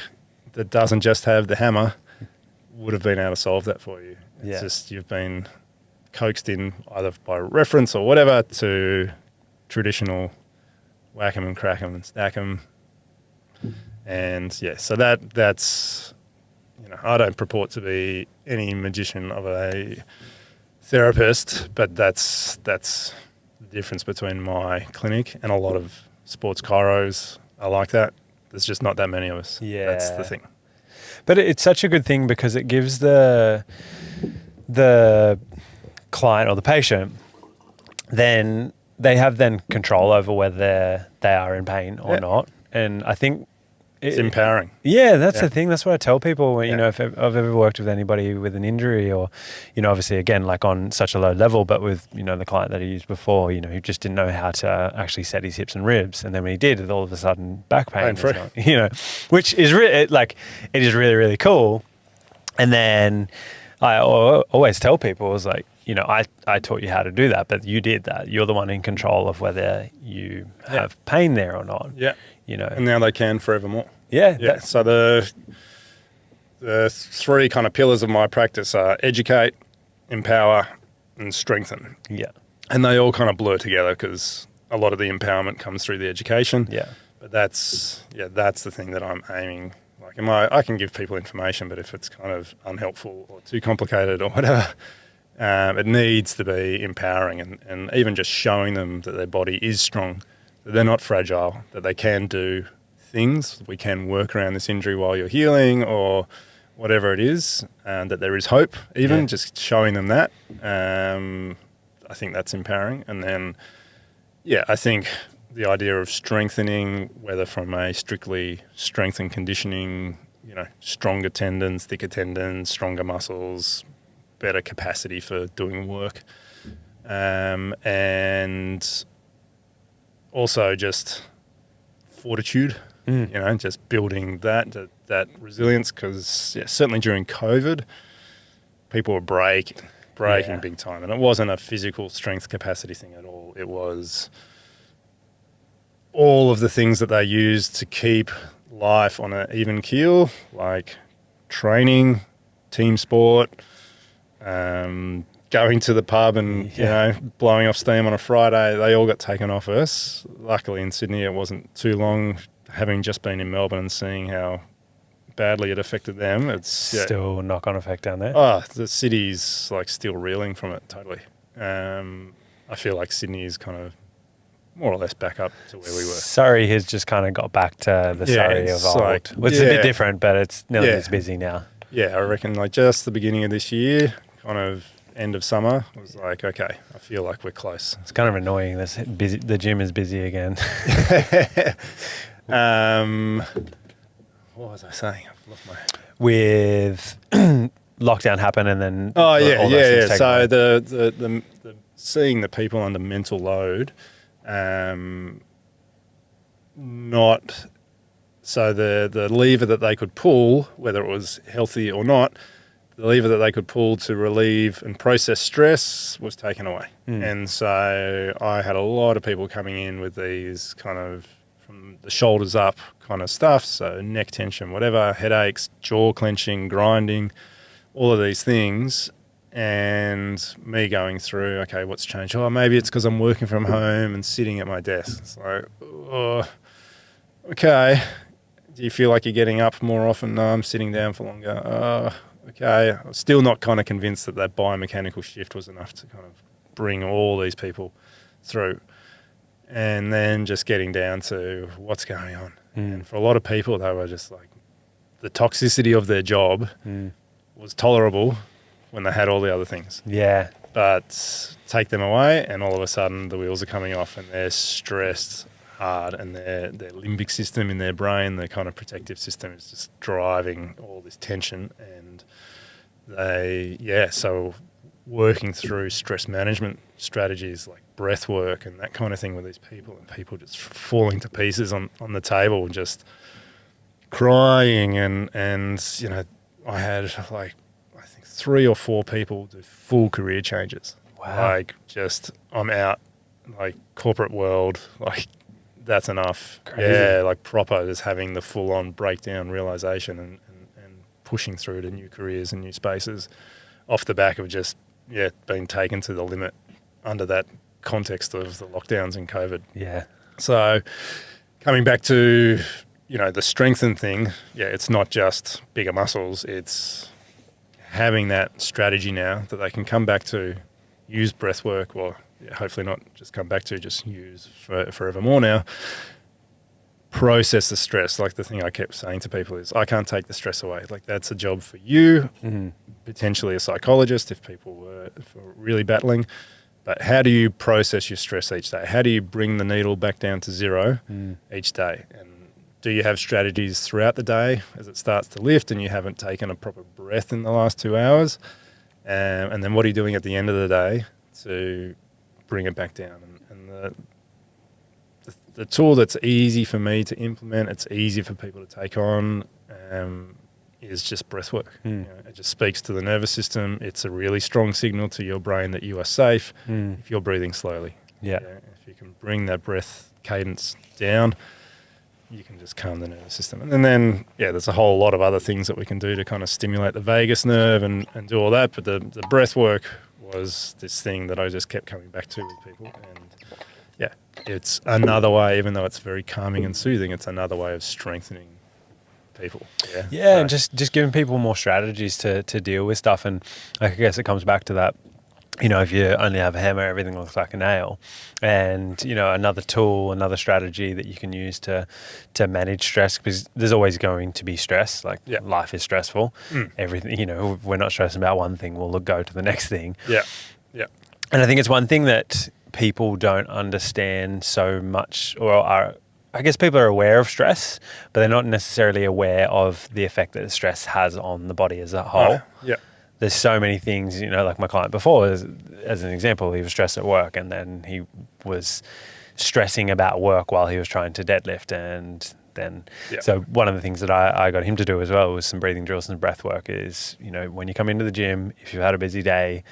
that doesn't just have the hammer would have been able to solve that for you. It's just you've been coaxed in either by reference or whatever to traditional whack 'em and crack 'em and stack 'em. And so that's, I don't purport to be any magician of a therapist, but that's the difference between my clinic and a lot of sports chiros are like that. There's just not that many of us. Yeah. That's the thing. But it's such a good thing because it gives the client or the patient, then they have control over whether they are in pain or not. And I think it's empowering. Yeah, that's the thing. That's what I tell people when, if I've ever worked with anybody with an injury or, obviously again, like on such a low level, but with, the client that I used before, who just didn't know how to actually set his hips and ribs. And then when he did, all of a sudden back pain, which is it is really, really cool. And then I always tell people, I was like, I taught you how to do that, but you did that. You're the one in control of whether you have pain there or not. Yeah. And now they can forevermore. Yeah. Yeah. So the 3 kind of pillars of my practice are educate, empower, and strengthen. Yeah. And they all kind of blur together because a lot of the empowerment comes through the education. Yeah. But that's the thing that I'm aiming. Like, I can give people information, but if it's kind of unhelpful or too complicated or whatever, it needs to be empowering and even just showing them that their body is strong, that they're not fragile, that they can do things. We can work around this injury while you're healing or whatever it is, and that there is hope, even just showing them that. I think that's empowering. And then, I think the idea of strengthening, whether from a strictly strength and conditioning, stronger tendons, thicker tendons, stronger muscles, better capacity for doing work, and also just fortitude, just building that resilience. Because certainly during COVID, people were breaking big time, and it wasn't a physical strength capacity thing at all. It was all of the things that they used to keep life on an even keel, like training, team sport, going to the pub and, blowing off steam on a Friday. They all got taken off us. Luckily in Sydney, it wasn't too long, having just been in Melbourne and seeing how badly it affected them. It's still knock-on effect down there. Oh, the city's like still reeling from it totally. I feel like Sydney is kind of more or less back up to where we were. Surrey has just kind of got back to the Surrey of it's old. like- It's a bit yeah. different, but it's nearly Yeah. as busy now. Yeah, I reckon like just the beginning of this year, kind of end of summer, was like, okay, I feel like we're close. It's kind of annoying. The gym is busy again. What was I saying? I've lost my... With lockdown happen and then Oh all yeah, those yeah, things yeah. taken So away. the seeing the people under mental load, not so the lever that they could pull, whether it was healthy or not, the lever that they could pull to relieve and process stress was taken away. And so I had a lot of people coming in with these kind of from the shoulders up kind of stuff, so neck tension, whatever, headaches, jaw clenching, grinding, all of these things, and me going through, okay, what's changed? Oh, maybe it's because I'm working from home and sitting at my desk. It's like, oh, okay. Do you feel like you're getting up more often? No, I'm sitting down for longer. Oh, okay. I'm still not kind of convinced that that biomechanical shift was enough to kind of bring all these people through. And then just getting down to what's going on. And for a lot of people, they were just like, the toxicity of their job was tolerable when they had all the other things. Yeah. But take them away, and all of a sudden the wheels are coming off, and they're stressed hard, and their limbic system in their brain, the kind of protective system, is just driving all this tension. And so working through stress management strategies like breath work and that kind of thing with these people, and people just falling to pieces on the table, just crying, and you know, I had like, I think 3 or 4 people do full career changes. Wow. Like, just, I'm out, like, corporate world, like, that's enough. Crazy. Yeah, like proper, just having the full on breakdown realization and pushing through to new careers and new spaces off the back of just, being taken to the limit under that context of the lockdowns and COVID. Yeah. So coming back to, you know, the strengthen thing, it's not just bigger muscles, it's having that strategy now that they can come back to, use breath work, or hopefully not just come back to, just use forevermore now, process the stress. Like the thing I kept saying to people is, I can't take the stress away. Like, that's a job for you, potentially a psychologist if people were really battling. But how do you process your stress each day? How do you bring the needle back down to zero each day? And do you have strategies throughout the day as it starts to lift and you haven't taken a proper breath in the last 2 hours? And then what are you doing at the end of the day to bring it back down? And the tool that's easy for me to implement, it's easy for people to take on, is just breath work. You know, it just speaks to the nervous system. It's a really strong signal to your brain that you are safe if you're breathing slowly. Yeah. If you can bring that breath cadence down, you can just calm the nervous system. And then, there's a whole lot of other things that we can do to kind of stimulate the vagus nerve and do all that. But the breath work was this thing that I just kept coming back to with people. And it's another way, even though it's very calming and soothing, it's another way of strengthening people. And just giving people more strategies to deal with stuff. And I guess it comes back to that, you know, if you only have a hammer, everything looks like a nail. And, you know, another tool, another strategy that you can use to manage stress, because there's always going to be stress. Like, life is stressful. Everything, you know, if we're not stressing about one thing, we'll go to the next thing. And I think it's one thing that people don't understand so much, I guess people are aware of stress, but they're not necessarily aware of the effect that stress has on the body as a whole. There's so many things, you know, like my client before, as an example, he was stressed at work, and then he was stressing about work while he was trying to deadlift. And then, so one of the things that I got him to do as well was some breathing drills and breath work is, you know, when you come into the gym, if you've had a busy day,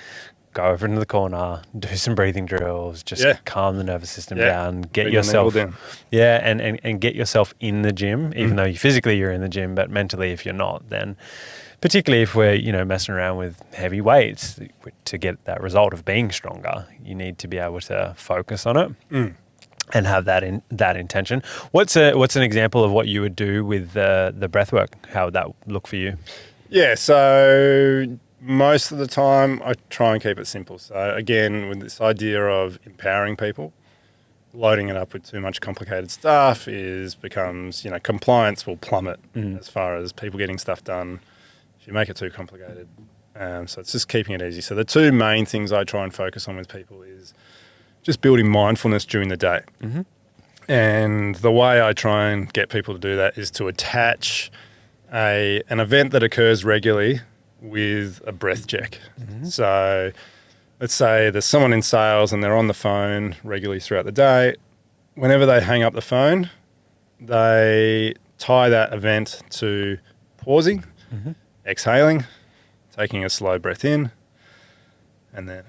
go over into the corner, do some breathing drills, just calm the nervous system down, get yourself down. And get yourself in the gym, even though physically you're in the gym, but mentally if you're not, then particularly if we're, you know, messing around with heavy weights, to get that result of being stronger, you need to be able to focus on it and have that intention. What's an example of what you would do with the breath work? How would that look for you? So most of the time, I try and keep it simple. So again, with this idea of empowering people, loading it up with too much complicated stuff becomes, compliance will plummet as far as people getting stuff done if you make it too complicated. So it's just keeping it easy. So the two main things I try and focus on with people is just building mindfulness during the day. Mm-hmm. And the way I try and get people to do that is to attach an event that occurs regularly with a breath check. Mm-hmm. So let's say there's someone in sales and they're on the phone regularly throughout the day. Whenever they hang up the phone, they tie that event to pausing, exhaling, taking a slow breath in, and then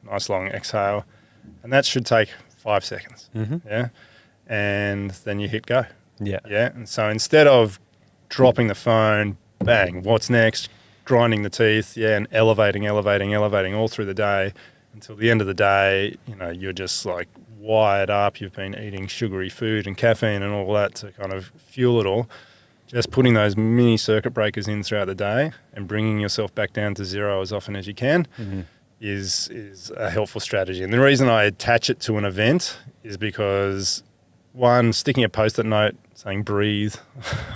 nice long exhale. And that should take 5 seconds. Yeah. And then you hit go. Yeah. Yeah. And so instead of dropping the phone, bang, what's next? Grinding the teeth, and elevating all through the day until the end of the day, you're just like wired up. You've been eating sugary food and caffeine and all that to kind of fuel it all. Just putting those mini circuit breakers in throughout the day and bringing yourself back down to zero as often as you can is a helpful strategy. And the reason I attach it to an event is because, one, sticking a post-it note saying breathe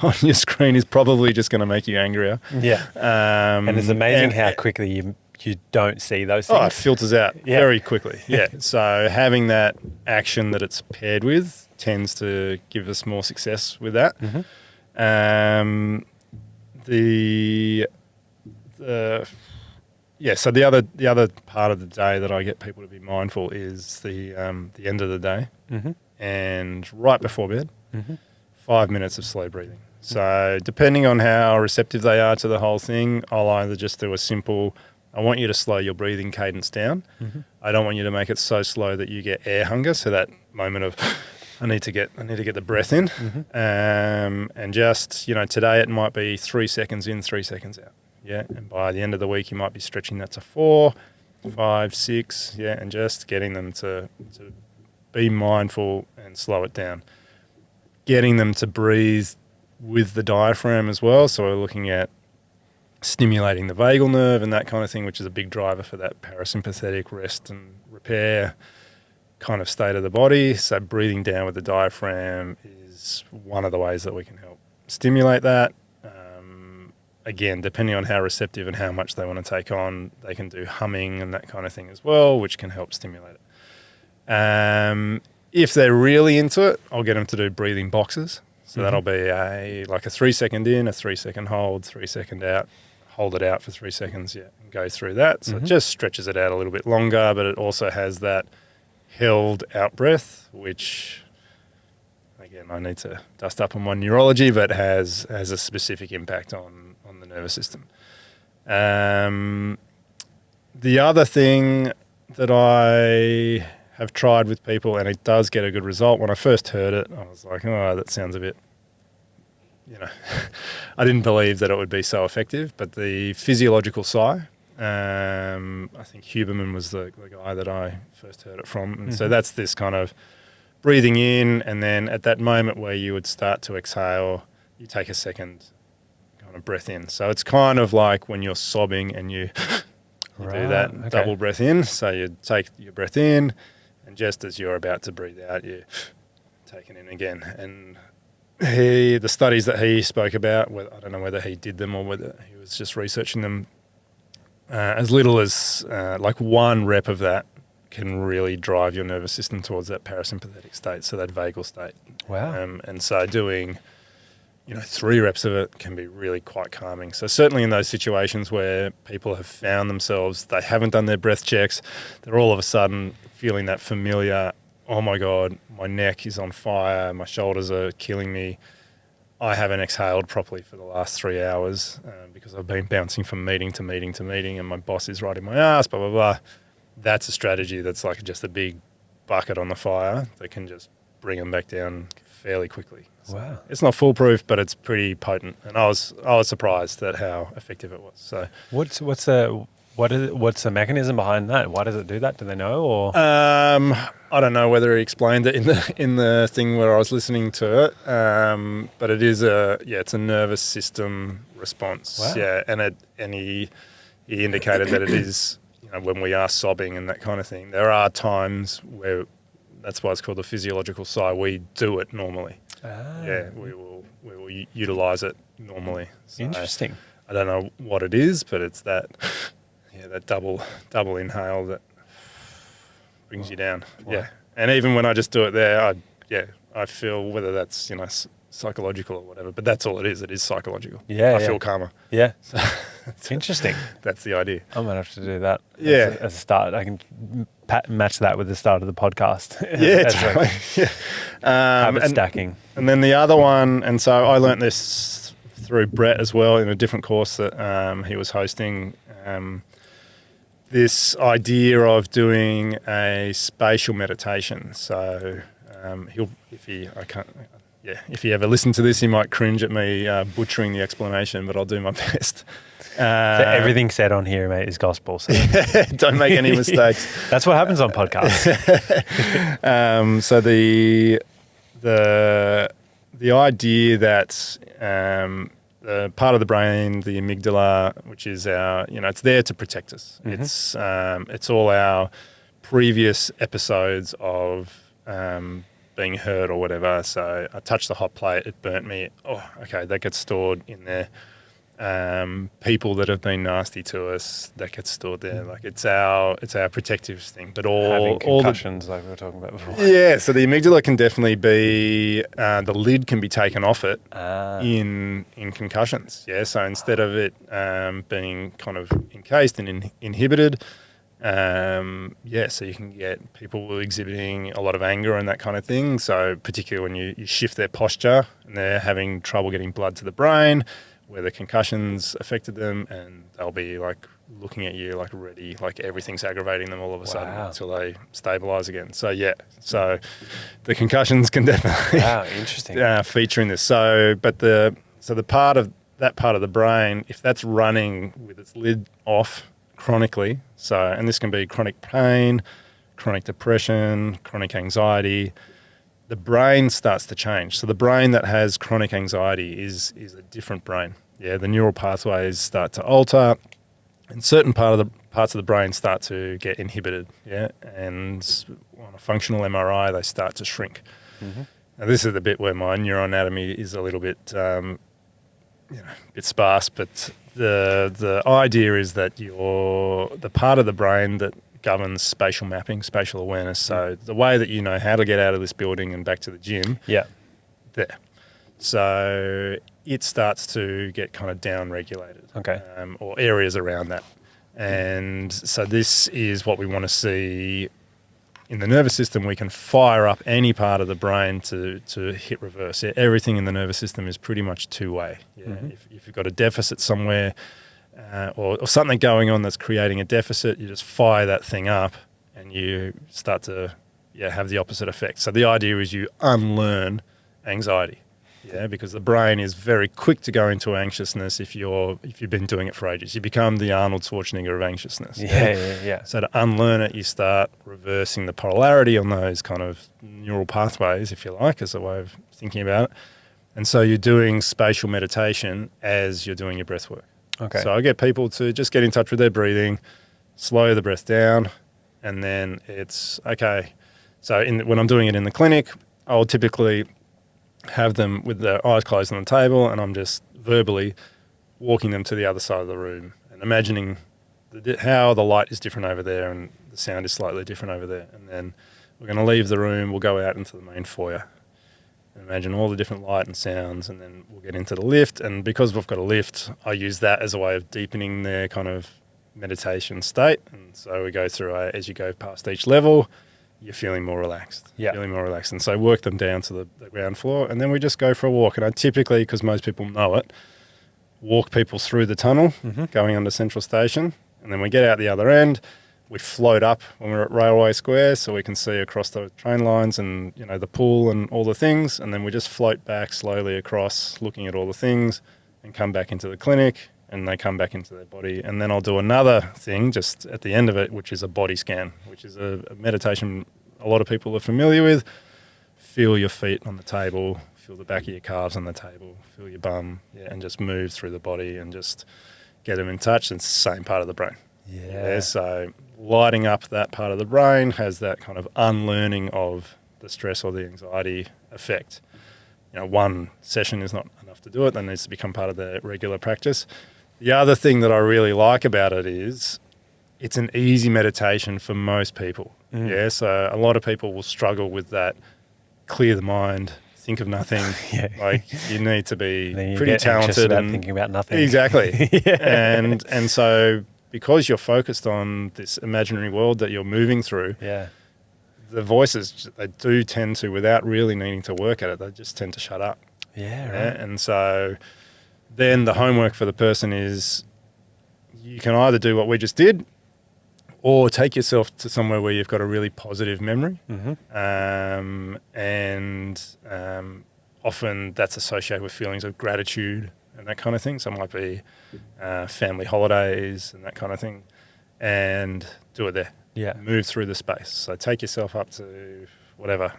on your screen is probably just going to make you angrier. Yeah. And it's amazing how quickly you don't see those things. Oh, it filters out very quickly. Yeah. So having that action that it's paired with tends to give us more success with that. So the other part of the day that I get people to be mindful is the end of the day and right before bed. 5 minutes of slow breathing. So depending on how receptive they are to the whole thing, I'll either just do a simple, I want you to slow your breathing cadence down. I don't want you to make it so slow that you get air hunger. So that moment of, I need to get the breath in. And just, today it might be 3 seconds in, 3 seconds out. Yeah. And by the end of the week, you might be stretching that to 4, 5, 6. Yeah. And just getting them to be mindful and slow it down. Getting them to breathe with the diaphragm as well. So we're looking at stimulating the vagal nerve and that kind of thing, which is a big driver for that parasympathetic rest and repair kind of state of the body. So breathing down with the diaphragm is one of the ways that we can help stimulate that. Again, depending on how receptive and how much they want to take on, they can do humming and that kind of thing as well, which can help stimulate it. If they're really into it, I'll get them to do breathing boxes. So that'll be a 3 second in, a 3 second hold, 3 second out, hold it out for 3 seconds, and go through that. So it just stretches it out a little bit longer, but it also has that held out breath, which, again, I need to dust up on my neurology, but has a specific impact on the nervous system. The other thing that I have tried with people, and it does get a good result. When I first heard it, I was like, oh, that sounds a bit, I didn't believe that it would be so effective. But the physiological sigh, I think Huberman was the guy that I first heard it from. And so that's this kind of breathing in, and then at that moment where you would start to exhale, you take a second kind of breath in. So it's kind of like when you're sobbing and you do that double breath in. So you take your breath in, and just as you're about to breathe out, you take it in again. And the studies that he spoke about, I don't know whether he did them or whether he was just researching them, as little as like 1 rep of that can really drive your nervous system towards that parasympathetic state, so that vagal state. Wow. And so doing 3 reps of it can be really quite calming. So certainly in those situations where people have found themselves, they haven't done their breath checks, they're all of a sudden feeling that familiar, oh my God, my neck is on fire, my shoulders are killing me, I haven't exhaled properly for the last 3 hours because I've been bouncing from meeting to meeting to meeting and my boss is right in my ass, blah, blah, blah. That's a strategy that's like just a big bucket on the fire that can just bring them back down fairly quickly. So wow. It's not foolproof, but it's pretty potent. And I was surprised at how effective it was. So what's the What's the mechanism behind that? Why does it do that? Do they know? Or I don't know whether he explained it in the thing where I was listening to it, but it is it's a nervous system response. Wow. Yeah, and he indicated that it is, when we are sobbing and that kind of thing. There are times where that's why it's called the physiological sigh. We do it normally. Yeah, we will utilize it normally. So interesting. I don't know what it is, but it's that that double inhale that brings you down. Wow. Yeah, and even when I just do it there, I feel, whether that's psychological or whatever, but that's all it is. It is psychological. Yeah, I feel calmer. Yeah, So it's interesting. That's the idea. I might have to do that. Yeah. as a start. I can match that with the start of the podcast. Yeah, As totally. Yeah. habit stacking. And then the other one, and so I learnt this through Brett as well in a different course that he was hosting. This idea of doing a spatial meditation. So if he ever listened to this, he might cringe at me butchering the explanation, but I'll do my best. So everything said on here, mate, is gospel. So. Don't make any mistakes. That's what happens on podcasts. So the idea that the part of the brain, the amygdala, which is our, it's there to protect us. Mm-hmm. It's all our previous episodes of being hurt or whatever. So I touched the hot plate, it burnt me. Oh, okay, that gets stored in there. People that have been nasty to us, that gets stored there. Like it's our protective thing. But having concussions, like we were talking about before. Yeah, so the amygdala can definitely be the lid can be taken off it in concussions. Yeah, so instead of it being kind of encased and inhibited. So you can get people exhibiting a lot of anger and that kind of thing. So particularly when you shift their posture and they're having trouble getting blood to the brain, where the concussions affected them, and they'll be like looking at you like ready, like everything's aggravating them all of a sudden until they stabilize again. So so the concussions can definitely interesting feature in this. So the part of the brain, if that's running with its lid off chronically, and this can be chronic pain, chronic depression, chronic anxiety, the brain starts to change. So the brain that has chronic anxiety is a different brain. Yeah, the neural pathways start to alter, and certain parts of the brain start to get inhibited. Yeah, and on a functional MRI, they start to shrink. Mm-hmm. Now this is the bit where my neuroanatomy is a little bit, bit sparse, but the idea is that the part of the brain that governs spatial mapping, spatial awareness. So the way that you know how to get out of this building and back to the gym, there. So it starts to get kind of down-regulated, or areas around that. And so this is what we want to see in the nervous system. We can fire up any part of the brain to hit reverse. Everything in the nervous system is pretty much two-way. Yeah? Mm-hmm. If you've got a deficit somewhere, or something going on that's creating a deficit, you just fire that thing up and you start to have the opposite effect. So the idea is you unlearn anxiety, because the brain is very quick to go into anxiousness if you've been doing it for ages. You become the Arnold Schwarzenegger of anxiousness. Yeah. So to unlearn it, you start reversing the polarity on those kind of neural pathways, if you like, as a way of thinking about it. And so you're doing spatial meditation as you're doing your breath work. Okay. So I get people to just get in touch with their breathing, slow the breath down, and then it's okay. So when I'm doing it in the clinic, I'll typically have them with their eyes closed on the table, and I'm just verbally walking them to the other side of the room and imagining how the light is different over there and the sound is slightly different over there. And then we're going to leave the room, we'll go out into the main foyer. Imagine all the different light and sounds, and then we'll get into the lift. And because we've got a lift, I use that as a way of deepening their kind of meditation state. And so we go through, as you go past each level, you're feeling more relaxed. Feeling more relaxed. And so work them down to the ground floor, and then we just go for a walk. And I typically, because most people know it, walk people through the tunnel, going under Central Station. And then we get out the other end. We float up when we're at Railway Square so we can see across the train lines and, the pool and all the things. And then we just float back slowly across looking at all the things and come back into the clinic. and they come back into their body. And then I'll do another thing just at the end of it, which is a body scan, which is a meditation a lot of people are familiar with. Feel your feet on the table, feel the back of your calves on the table, feel your bum, and just move through the body and just get them in touch. It's the same part of the brain. Yeah. So lighting up that part of the brain has that kind of unlearning of the stress or the anxiety effect. One session is not enough to do it. That needs to become part of the regular practice. The other thing that I really like about it is it's an easy meditation for most people. Yeah, so a lot of people will struggle with that. Clear the mind, think of nothing. Like you need to be pretty talented about thinking about nothing. Exactly. And so because you're focused on this imaginary world that you're moving through, the voices, they do tend to, without really needing to work at it, they just tend to shut up. Yeah, right. And so then the homework for the person is you can either do what we just did or take yourself to somewhere where you've got a really positive memory. Often that's associated with feelings of gratitude and that kind of thing. So it might be family holidays and that kind of thing, and do it there. Yeah. Move through the space. So take yourself up to whatever,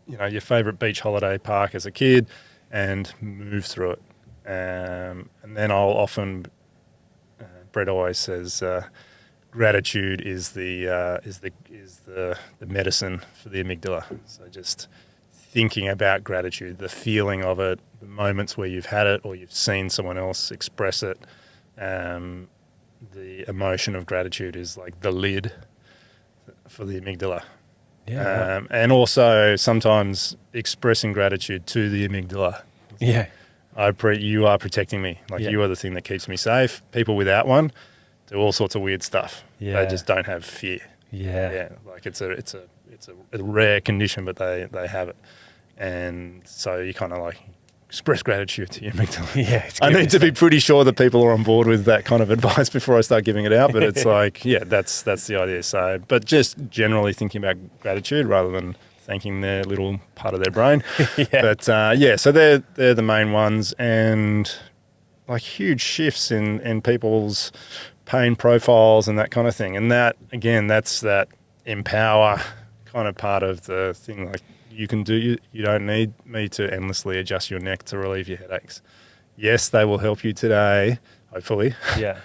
your favorite beach holiday park as a kid and move through it. And then I'll often, Brett always says, gratitude is the medicine for the amygdala. So just thinking about gratitude, the feeling of it, the moments where you've had it or you've seen someone else express it. The emotion of gratitude is like the lid for the amygdala. Yeah. And also sometimes expressing gratitude to the amygdala. Yeah. You are protecting me. Like you are the thing that keeps me safe. People without one do all sorts of weird stuff. Yeah. They just don't have fear. Yeah. Like it's a rare condition, but they have it. And so you kind of like express gratitude to your amygdala. Yeah. I need to be pretty sure that people are on board with that kind of advice before I start giving it out. But it's like, that's the idea. So, but just generally thinking about gratitude rather than thanking their little part of their brain. But so they're the main ones, and like huge shifts in people's pain profiles and that kind of thing. And that, again, that's that empower kind of part of the thing. Like you don't need me to endlessly adjust your neck to relieve your headaches. Yes, they will help you today, hopefully. Yeah.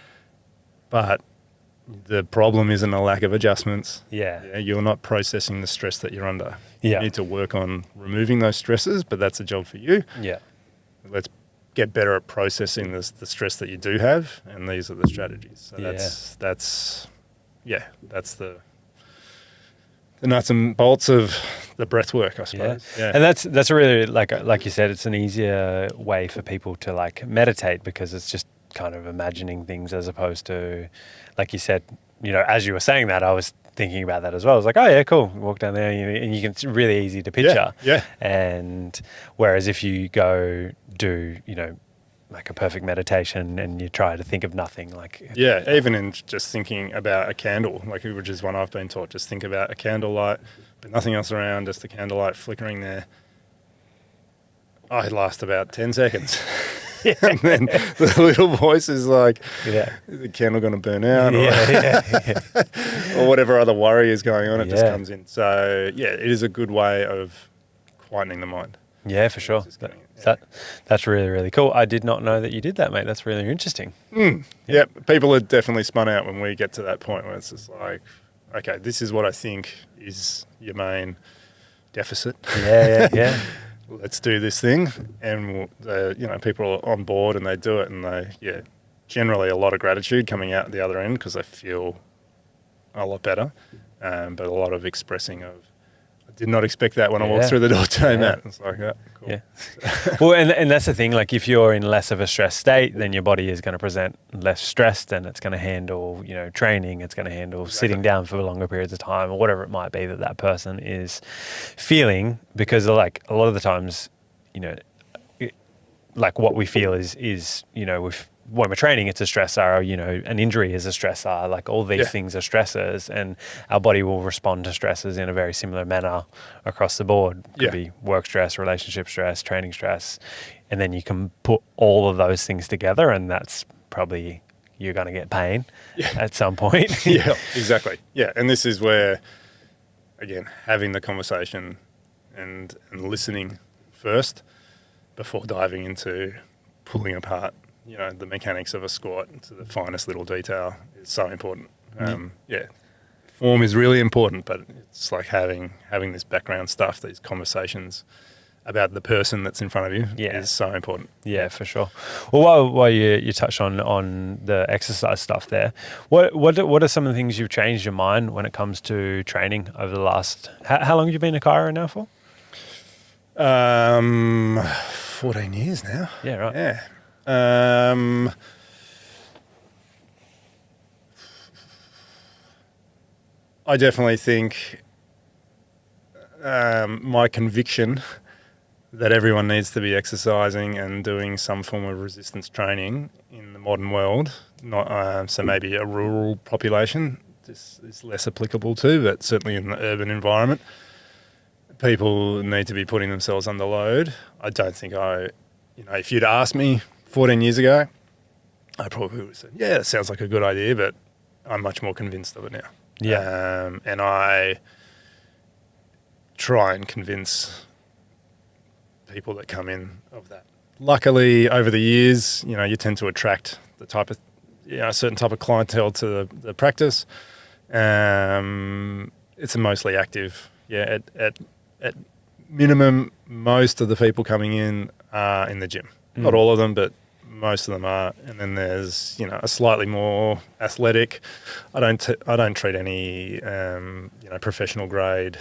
But the problem isn't a lack of adjustments. Yeah. You're not processing the stress that you're under. Yeah. You need to work on removing those stresses, but that's a job for you. Yeah. Let's get better at processing the stress that you do have, and these are the strategies. So that's the nuts and bolts of the breath work, I suppose. Yeah. And that's really, like you said, it's an easier way for people to like meditate, because it's just kind of imagining things as opposed to, like you said, as you were saying that, I was thinking about that as well. I was like, oh yeah, cool. Walk down there and it's really easy to picture. Yeah. And whereas if you go do, like a perfect meditation and you try to think of nothing, like even in just thinking about a candle, like which is one I've been taught, just think about a candlelight, but nothing else around, just the candlelight flickering there. I last about 10 seconds. And then the little voice is like, is the candle going to burn out? Or whatever other worry is going on, it just comes in. So, it is a good way of quietening the mind. Yeah, for sure. That's really, really cool. I did not know that you did that, mate. That's really interesting. People are definitely spun out when we get to that point where it's just like, okay, this is what I think is your main deficit. Yeah. Let's do this thing. And, people are on board and they do it, and they, generally a lot of gratitude coming out the other end because they feel a lot better. But a lot of expressing of, did not expect that when I walked through the door today, Matt. It's like, cool. Yeah. Well, and that's the thing. Like, if you're in less of a stressed state, then your body is going to present less stressed, and it's going to handle, training. It's going to handle sitting down for longer periods of time, or whatever it might be that person is feeling. Because, like, a lot of the times, like what we feel is when we're training, it's a stressor, an injury is a stressor, like all these things are stressors, and our body will respond to stresses in a very similar manner across the board. Could be work stress, relationship stress, training stress, and then you can put all of those things together, and that's probably you're going to get pain at some point. Yeah, exactly. Yeah, and this is where, again, having the conversation and listening first before diving into pulling apart, the mechanics of a squat to the finest little detail is so important. Form is really important, but it's like having this background stuff, these conversations about the person that's in front of you is so important. Yeah, for sure. Well, while you touched on the exercise stuff there, what are some of the things you've changed your mind when it comes to training over the last? How long have you been a chiro now for? 14 years now. Yeah, right. Yeah. I definitely think my conviction that everyone needs to be exercising and doing some form of resistance training in the modern world, not so maybe a rural population this is less applicable to, but certainly in the urban environment, people need to be putting themselves under load. I don't think if you'd asked me 14 years ago, I probably would have said, yeah, it sounds like a good idea, but I'm much more convinced of it now. Yeah. And I try and convince people that come in of that. Luckily, over the years, you tend to attract the type of, a certain type of clientele to the practice. It's a mostly active. Yeah, at minimum, most of the people coming in are in the gym. Not all of them, but most of them are. And then there's a slightly more athletic. I don't treat any professional grade.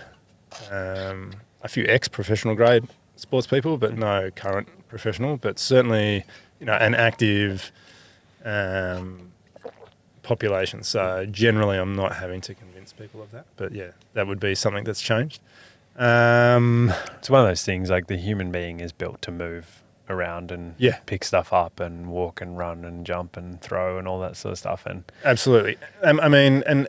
A few ex-professional grade sports people, but no current professional. But certainly an active population. So generally, I'm not having to convince people of that. But yeah, that would be something that's changed. It's one of those things, like the human being is built to move around and pick stuff up and walk and run and jump and throw and all that sort of stuff. And absolutely. I mean, and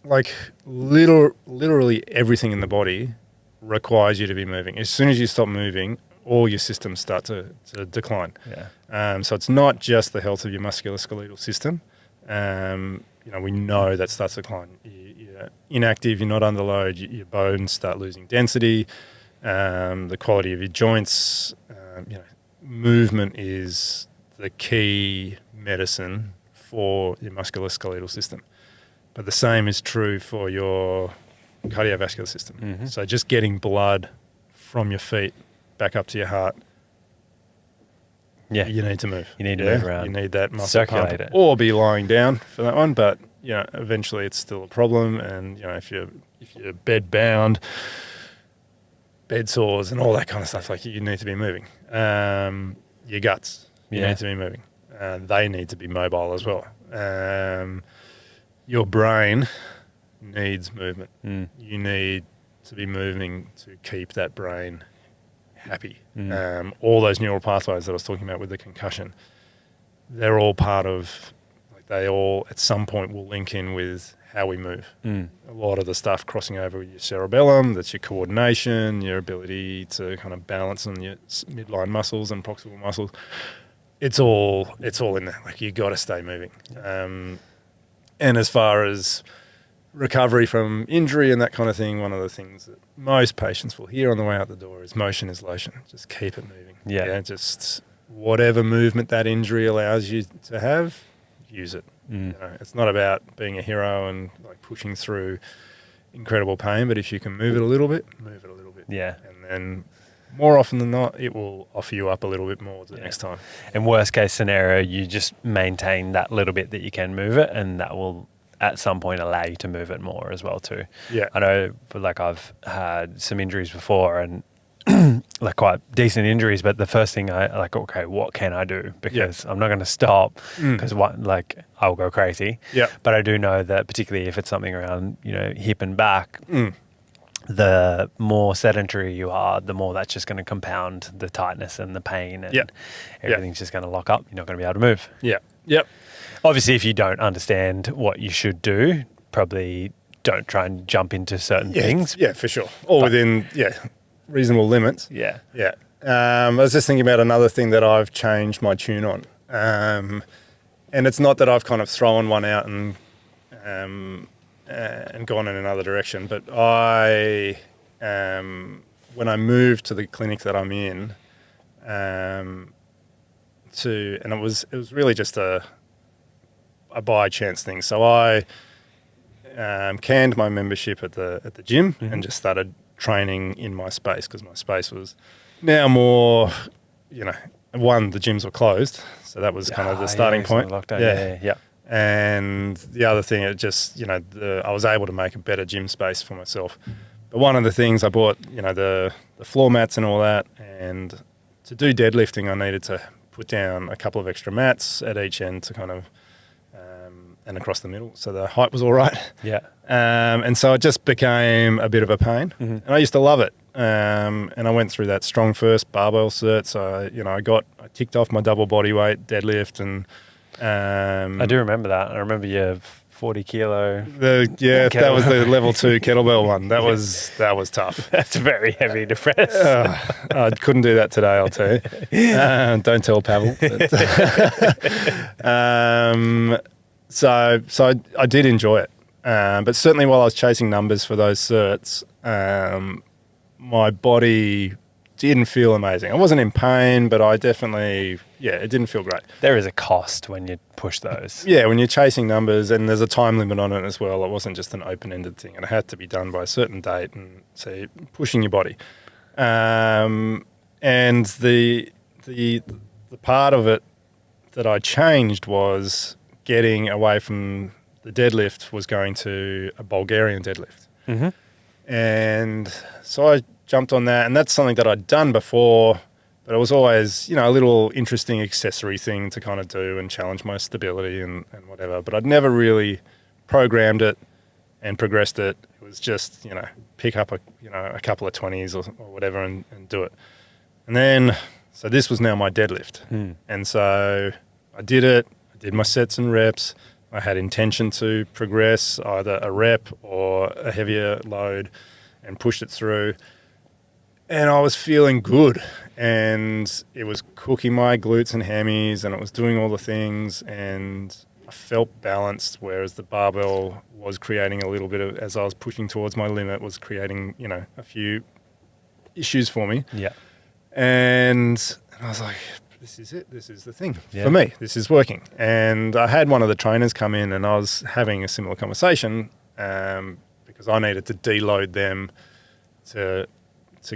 like literally everything in the body requires you to be moving. As soon as you stop moving, all your systems start to decline. Yeah. So it's not just the health of your musculoskeletal system. We know that starts to decline. You're inactive, you're not under load, your bones start losing density, the quality of your joints. Movement is the key medicine for your musculoskeletal system. But the same is true for your cardiovascular system. Mm-hmm. So just getting blood from your feet back up to your heart, you need to move. You need to move around. You need that muscle circulate pump, it. or be lying down for that one. But eventually it's still a problem. And if you're bed bound, bed sores and all that kind of stuff, like you need to be moving. Your guts, you need to be moving. They need to be mobile as well. Your brain needs movement. You need to be moving to keep that brain happy. All those neural pathways that I was talking about with the concussion, they're all part of, they all at some point will link in with how we move. A lot of the stuff crossing over with your cerebellum, that's your coordination, your ability to kind of balance on your midline muscles and proximal muscles. It's all in there. Like, you got to stay moving. And as far as recovery from injury and that kind of thing, one of the things that most patients will hear on the way out the door is motion is lotion. Just keep it moving. Yeah. Just whatever movement that injury allows you to have, use it. It's not about being a hero and like pushing through incredible pain, but if you can move it a little bit, move it a little bit. Yeah. And then more often than not, it will offer you up a little bit more the next time. In worst case scenario, you just maintain that little bit that you can move it, and that will at some point allow you to move it more as well too. Yeah. I know, like, I've had some injuries before, and like quite decent injuries, but the first thing I like, okay, what can I do? Because I'm not going to stop, because I'll go crazy. Yeah. But I do know that particularly if it's something around, hip and back, the more sedentary you are, the more that's just going to compound the tightness and the pain, and everything's just going to lock up. You're not going to be able to move. Yeah. Yep. Obviously, if you don't understand what you should do, probably don't try and jump into certain things. Yeah, for sure. Or within, reasonable limits. Yeah. Yeah. I was just thinking about another thing that I've changed my tune on. And it's not that I've kind of thrown one out and gone in another direction, but when I moved to the clinic that I'm in, and it was really just a by chance thing. So I canned my membership at the gym and just started training in my space, because my space was now more, one, the gyms were closed, so that was kind of the starting point. Lockdown. Yeah. And the other thing, it just, I was able to make a better gym space for myself. But one of the things I bought, the floor mats and all that, and to do deadlifting, I needed to put down a couple of extra mats at each end to kind of, and across the middle, so the height was all right. Yeah. And so it just became a bit of a pain. And I used to love it. And I went through that strong first barbell cert. So, I ticked off my double body weight deadlift, and I do remember that. I remember your 40 kilo. That was the level 2 kettlebell one. That was tough. That's very heavy to press. I couldn't do that today, I'll tell you. Don't tell Pavel. So I did enjoy it. But certainly while I was chasing numbers for those certs, my body didn't feel amazing. I wasn't in pain, but I definitely, it didn't feel great. There is a cost when you push those. Yeah, when you're chasing numbers, and there's a time limit on it as well. It wasn't just an open-ended thing, and it had to be done by a certain date, and so you're pushing your body. And the part of it that I changed was getting away from the deadlift, was going to a Bulgarian deadlift. And so I jumped on that, and that's something that I'd done before, but it was always, a little interesting accessory thing to kind of do and challenge my stability and whatever. But I'd never really programmed it and progressed it. It was just, pick up a couple of 20s or whatever and do it. And then, so this was now my deadlift. And so I did it. I did my sets and reps. I had intention to progress either a rep or a heavier load and pushed it through. And I was feeling good, and it was cooking my glutes and hammies, and it was doing all the things, and I felt balanced, whereas the barbell was creating a little bit of, as I was pushing towards my limit, was creating, a few issues for me. Yeah. And I was like, this is it. This is the thing for me. This is working. And I had one of the trainers come in, and I was having a similar conversation because I needed to deload them to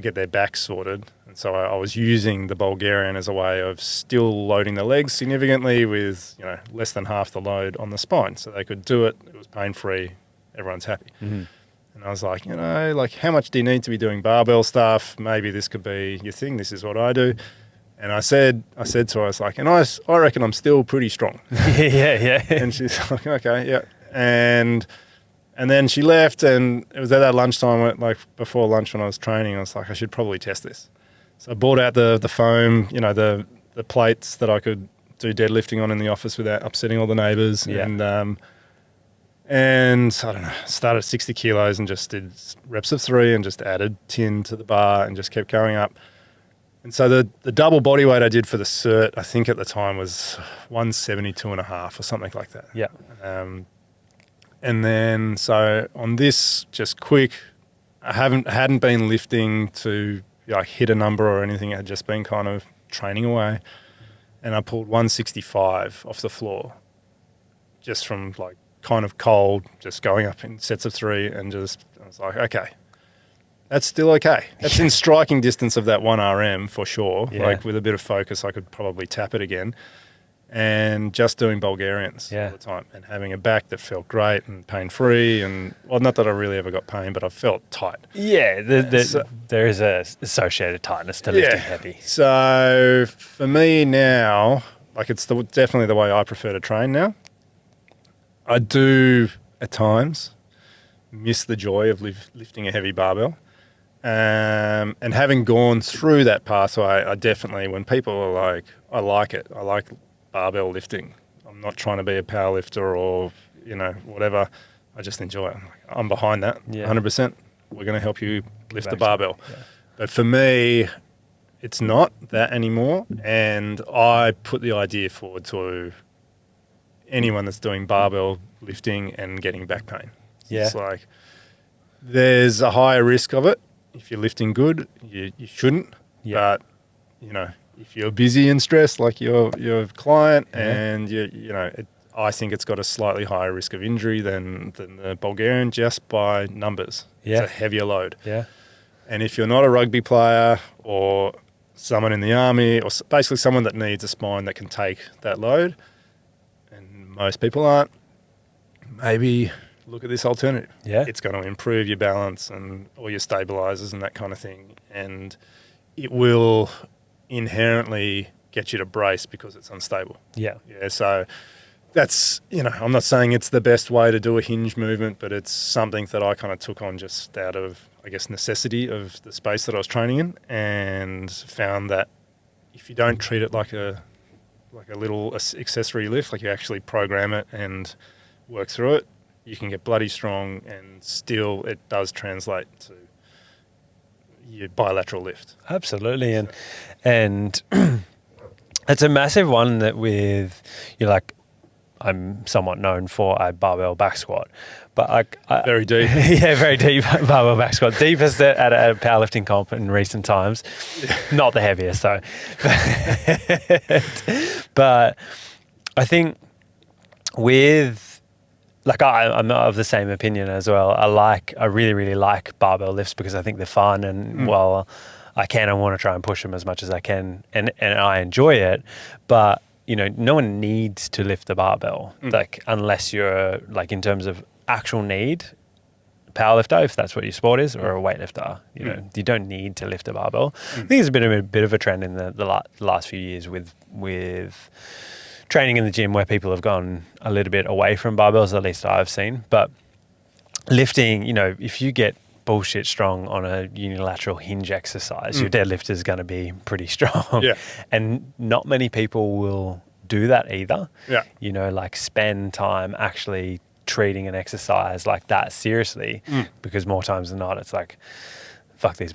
get their back sorted. And so I was using the Bulgarian as a way of still loading the legs significantly with, less than half the load on the spine. So they could do it. It was pain-free. Everyone's happy. And I was like, how much do you need to be doing barbell stuff? Maybe this could be your thing. This is what I do. And I said to her, I was like, and I reckon I'm still pretty strong. Yeah. And she's like, okay, yeah. And then she left, and it was at that lunchtime, like before lunch when I was training, I was like, I should probably test this. So I bought out the foam, the plates that I could do deadlifting on in the office without upsetting all the neighbours. Yeah. And I don't know, started at 60 kilos and just did reps of 3 and just added 10 to the bar and just kept going up. And so the double body weight I did for the cert, I think at the time was 172.5 or something like that. Yeah. And then so on this, just quick, I hadn't been lifting to hit a number or anything. I had just been kind of training away, and I pulled 165 off the floor, just from like kind of cold, just going up in sets of 3, and I was like, okay. That's still okay. That's in striking distance of that 1 RM for sure. Yeah. Like with a bit of focus, I could probably tap it again. And just doing Bulgarians all the time, and having a back that felt great and pain-free. And, well, not that I really ever got pain, but I felt tight. Yeah, there is a associated tightness to lifting heavy. So for me now, like it's definitely the way I prefer to train now. I do, at times, miss the joy of lifting a heavy barbell. And having gone through that pathway, I definitely, when people are like, I like it. I like barbell lifting. I'm not trying to be a power lifter or, whatever. I just enjoy it. I'm behind that 100%. We're going to help you lift the barbell. Yeah. But for me, it's not that anymore. And I put the idea forward to anyone that's doing barbell lifting and getting back pain. Yeah. It's like there's a higher risk of it. If you're lifting good, you shouldn't. Yeah. But, you know, if you're busy and stressed like your client and, I think it's got a slightly higher risk of injury than the Bulgarian just by numbers. Yeah. It's a heavier load. Yeah. And if you're not a rugby player or someone in the army or basically someone that needs a spine that can take that load, and most people aren't, maybe look at this alternative. Yeah. It's going to improve your balance and all your stabilizers and that kind of thing. And it will inherently get you to brace because it's unstable. Yeah. Yeah, so that's, I'm not saying it's the best way to do a hinge movement, but it's something that I kind of took on just out of, I guess, necessity of the space that I was training in, and found that if you don't treat it like a little accessory lift, like you actually program it and work through it, you can get bloody strong, and still it does translate to your bilateral lift. Absolutely. And it's a massive one that I'm somewhat known for a barbell back squat, but Very deep. Yeah, very deep barbell back squat. Deepest at a powerlifting comp in recent times. Not the heaviest though. But I think I'm of the same opinion as well. I really, really like barbell lifts because I think they're fun, and while I want to try and push them as much as I can, and I enjoy it, but no one needs to lift the barbell, unless you're in terms of actual need, powerlifter, if that's what your sport is, or a weightlifter. You don't need to lift a barbell. I think it's been a bit of a trend in the last few years with training in the gym where people have gone a little bit away from barbells, at least I've seen. But lifting, if you get bullshit strong on a unilateral hinge exercise, your deadlift is going to be pretty strong. Yeah. And not many people will do that either. Yeah. Spend time actually treating an exercise like that seriously, because more times than not, it's like, fuck these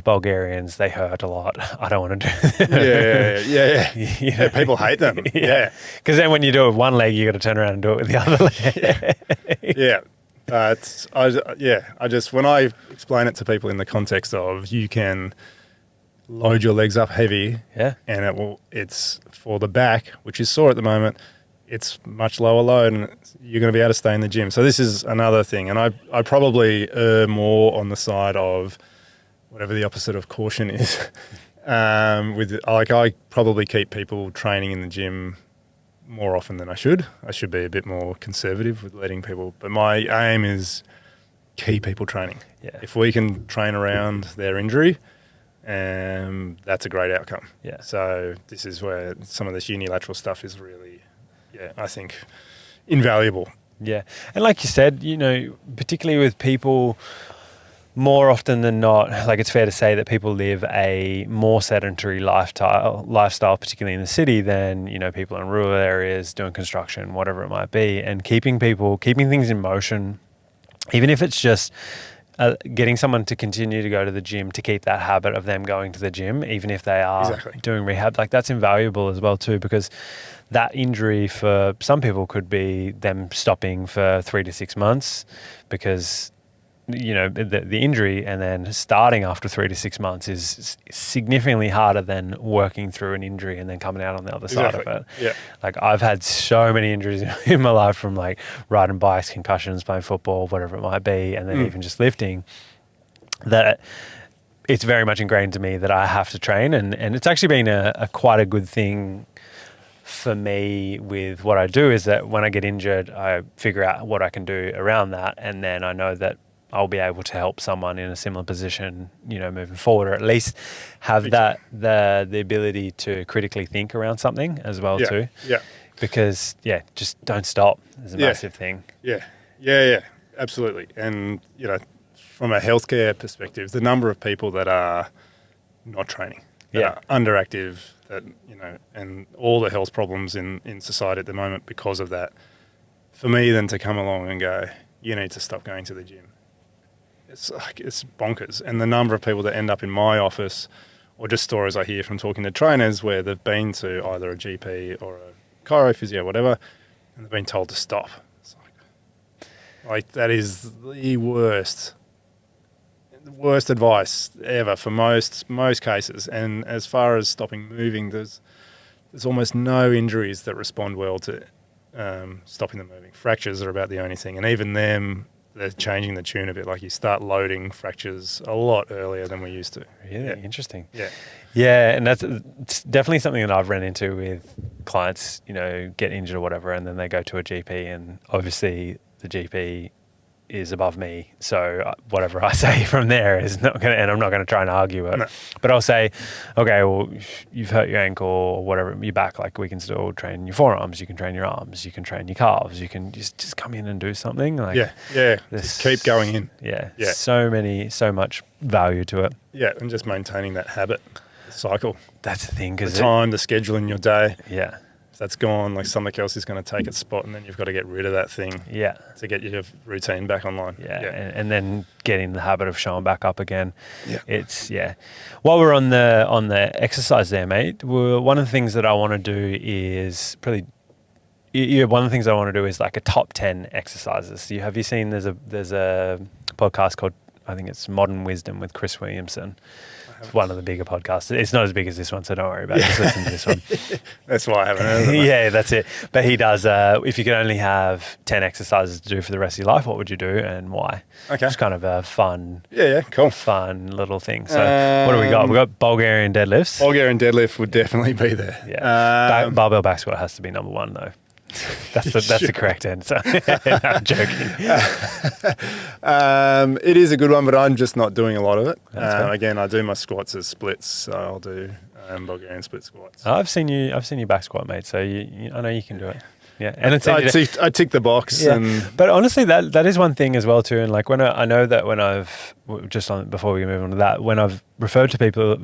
Bulgarians, they hurt a lot. I don't want to do them. Yeah. People hate them. Yeah. Because then when you do it with one leg, you got to turn around and do it with the other leg. Yeah. When I explain it to people in the context of you can load your legs up heavy, and it's for the back, which is sore at the moment, it's much lower load, and you're going to be able to stay in the gym. So this is another thing, and I probably err more on the side of whatever the opposite of caution is. I probably keep people training in the gym more often than I should. I should be a bit more conservative with letting people, but my aim is keep people training. Yeah. If we can train around their injury, that's a great outcome. Yeah. So this is where some of this unilateral stuff is really, I think, invaluable. Yeah. And like you said, particularly with people, more often than not, it's fair to say that people live a more sedentary lifestyle, particularly in the city, than, people in rural areas doing construction, whatever it might be. And keeping things in motion, even if it's just getting someone to continue to go to the gym, to keep that habit of them going to the gym, even if they are doing rehab, that's invaluable as well too, because that injury for some people could be them stopping for 3 to 6 months because the injury, and then starting after 3 to 6 months is significantly harder than working through an injury and then coming out on the other side of it. Yeah. I've had so many injuries in my life, from riding bikes, concussions, playing football, whatever it might be, and then even just lifting, that it's very much ingrained to me that I have to train, and it's actually been a quite a good thing for me with what I do, is that when I get injured, I figure out what I can do around that, and then I know that I'll be able to help someone in a similar position, moving forward, or at least have the ability to critically think around something as well too. Yeah. Because just don't stop is a massive thing. Yeah, absolutely. And from a healthcare perspective, the number of people that are not training, that are underactive, that and all the health problems in society at the moment because of that. For me, then to come along and go, you need to stop going to the gym. It's bonkers. And the number of people that end up in my office, or just stories I hear from talking to trainers where they've been to either a GP or chiro, physio, whatever, and they've been told to stop. It's like that is the worst advice ever for most cases. And as far as stopping moving, there's almost no injuries that respond well to stopping them moving. Fractures are about the only thing, and even them, they're changing the tune a bit. Like you start loading fractures a lot earlier than we used to. Really Yeah. interesting. Yeah. Yeah, and it's definitely something that I've run into with clients, get injured or whatever, and then they go to a GP, and obviously the GP is above me. So whatever I say from there is not going to, and I'm not going to try and argue it. No. But I'll say, okay, well, you've hurt your ankle or whatever, your back, like we can still train your forearms, you can train your arms, you can train your calves, you can just come in and do something. Like Just keep going in. Yeah. Yeah. So much value to it. Yeah, and just maintaining that habit cycle. That's the thing. The time, the schedule in your day. Yeah. If that's gone, like something else is going to take its spot, and then you've got to get rid of that thing. Yeah. To get your routine back online. Yeah. And then getting the habit of showing back up again. Yeah. It's While we're on the exercise there, mate, one of the things that I want to do is probably. Yeah, one of the things I want to do is like a top 10 exercises. Have you seen there's a podcast called, I think it's Modern Wisdom with Chris Williamson. It's one of the bigger podcasts. It's not as big as this one, so don't worry about it. Just listen to this one. That's why I haven't heard of it. Yeah, that's it. But he does, if you could only have 10 exercises to do for the rest of your life, what would you do and why? Okay. It's kind of a fun, cool. fun little thing. So what do we got? We've got Bulgarian deadlifts. Bulgarian deadlift would definitely be there. Yeah. Barbell back squat has to be number one, though. That's the correct answer. No, I'm joking. It is a good one, but I'm just not doing a lot of it. Fair. Again, I do my squats as splits, so I'll do Bulgarian split squats. I've seen you back squat, mate. So I know you can do it. Yeah, and it's I tick the box. Yeah. And but honestly, that is one thing as well too. And like I know that when I've before we move on to that, when I've referred people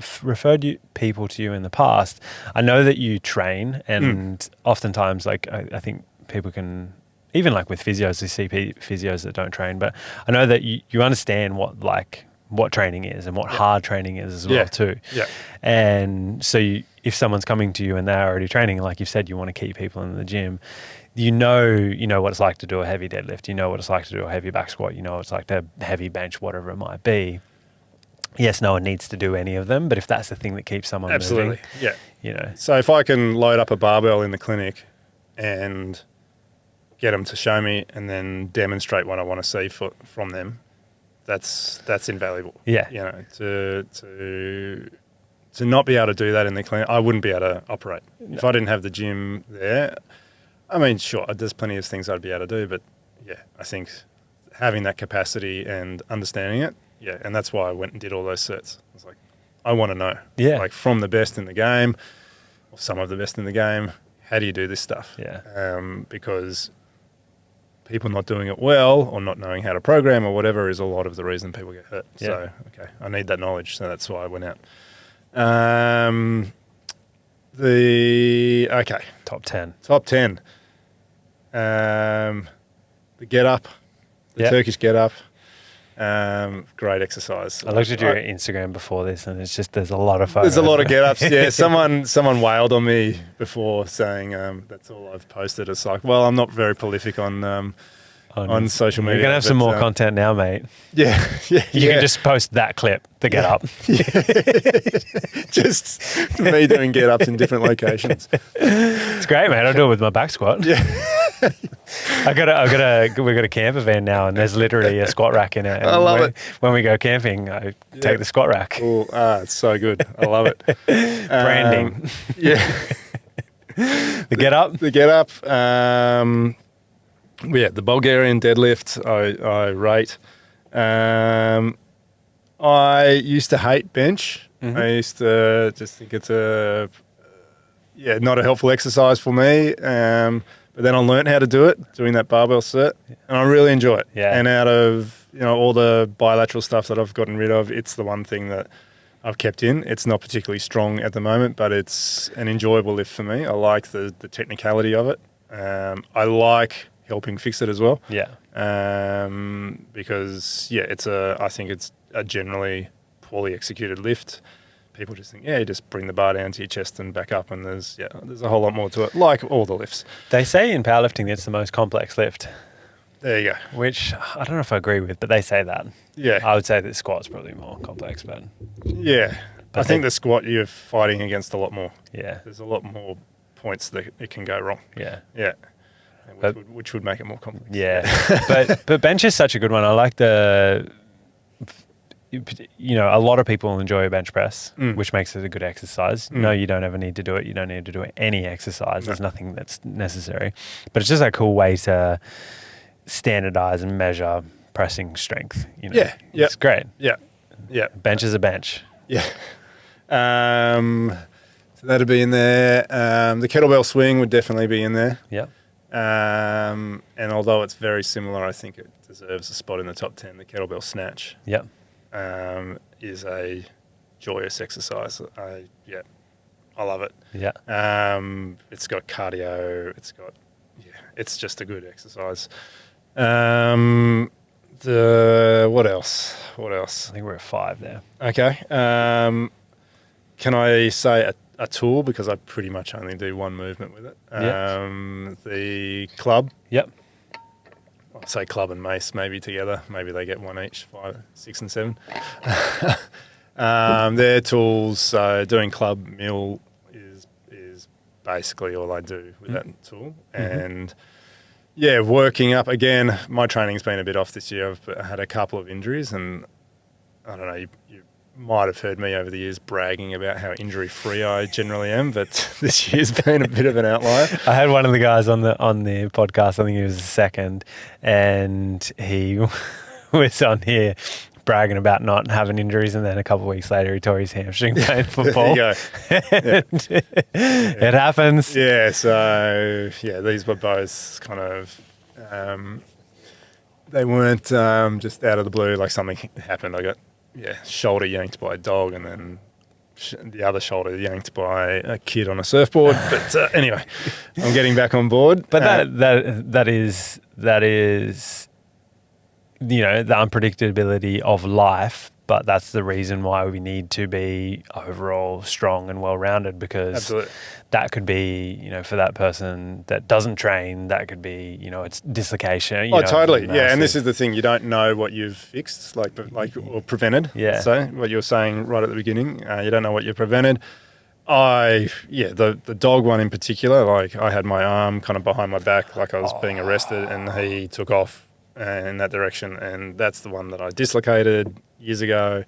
to you in the past, I know that you train, and oftentimes like I think people can, even like with physios, they see physios that don't train, but I know that you understand what training is and what hard training is as well too. Yeah. And so if someone's coming to you and they're already training, like you said, you want to keep people in the gym, you know what it's like to do a heavy deadlift, you know what it's like to do a heavy back squat, you know what it's like to heavy bench, whatever it might be. Yes, no one needs to do any of them, but if that's the thing that keeps someone moving, So if I can load up a barbell in the clinic and get them to show me and then demonstrate what I want to see from them, that's invaluable. Yeah. To not be able to do that in the clinic, I wouldn't be able to operate. No. If I didn't have the gym there, I mean, sure, there's plenty of things I'd be able to do, but I think having that capacity and understanding it, and that's why I went and did all those certs. I was like, I want to know. Yeah. Like from the best in the game, or some of the best in the game, how do you do this stuff? Yeah. Because people not doing it well or not knowing how to program or whatever is a lot of the reason people get hurt. Yeah. So, I need that knowledge. So that's why I went out. Top 10. The get up, Turkish get up. Great exercise. I looked at your Instagram before this, and it's just there's a lot of photos. There's a lot of get ups. Yeah, someone wailed on me before saying that's all I've posted. It's like, well, I'm not very prolific on social media. You're gonna have some more content now, mate. Yeah. You can just post that clip, the get up. Just me doing get ups in different locations. It's great, mate. I'll do it with my back squat. Yeah. we've got a camper van now, and there's literally a squat rack in it. And I love it. When we go camping, I take the squat rack. Oh, it's so good. I love it. Branding. The get up. The get up. The Bulgarian deadlift I rate. I used to hate bench. Mm-hmm. I used to just think it's not a helpful exercise for me. But then I learned how to do it, doing that barbell cert, and I really enjoy it. Yeah. And out of all the bilateral stuff that I've gotten rid of, it's the one thing that I've kept in. It's not particularly strong at the moment, but it's an enjoyable lift for me. I like the technicality of it. I like helping fix it as well. Yeah. Because I think it's a generally poorly executed lift. people just think, yeah, you just bring the bar down to your chest and back up, and there's a whole lot more to it, like all the lifts. They say in powerlifting it's the most complex lift, There you go. which I don't know if I agree with, but they say that. Yeah. I would say that squat's probably more complex, but Yeah. But I think they- the squat you're fighting against a lot more. yeah, There's a lot more points that it can go wrong. yeah. Yeah. And But- which would make it more complex. Yeah, but bench is such a good one. I like a lot of people enjoy a bench press, which makes it a good exercise. No, you don't ever need to do it. You don't need to do any exercise. No. There's nothing that's necessary. But it's just a cool way to standardize and measure pressing strength. Yeah, yep. It's great. Yeah. Yeah. Bench is a bench. Yeah. So that'd be in there. The kettlebell swing would definitely be in there. Yep. And although it's very similar, I think it deserves a spot in the top 10. The kettlebell snatch Yep. is a joyous exercise. I love it. Yeah. It's got cardio. It's just a good exercise. What else? I think we're at 5 there. Okay. Can I say a tool, because I pretty much only do one movement with it? Yeah. The club. Yep. I'd say club and mace maybe together. Maybe they get one each, 5, 6, and 7. They're tools. So doing club mill is basically all I do with that tool. And yeah, working up again. My training's been a bit off this year. I've had a couple of injuries, and I don't know. You might have heard me over the years bragging about how injury-free I generally am, but this year's been a bit of an outlier. I had one of the guys on the podcast. I think he was the second, and he was on here bragging about not having injuries, and then a couple of weeks later he tore his hamstring playing football. There you go. It happens. Yeah, so these were both kind of they weren't just out of the blue, like something happened. I got shoulder yanked by a dog, and then the other shoulder yanked by a kid on a surfboard. But anyway, I'm getting back on board. But that is the unpredictability of life. But that's the reason why we need to be overall strong and well-rounded, because Absolutely. that could be, for that person that doesn't train, that could be, it's dislocation. Totally. Yeah, and this massive. is the thing. You don't know what you've fixed, or prevented. Yeah. So what you were saying right at the beginning, you don't know what you've prevented. The dog one in particular, like I had my arm kind of behind my back, like I was being arrested, and he took off in that direction, and that's the one that I dislocated years ago.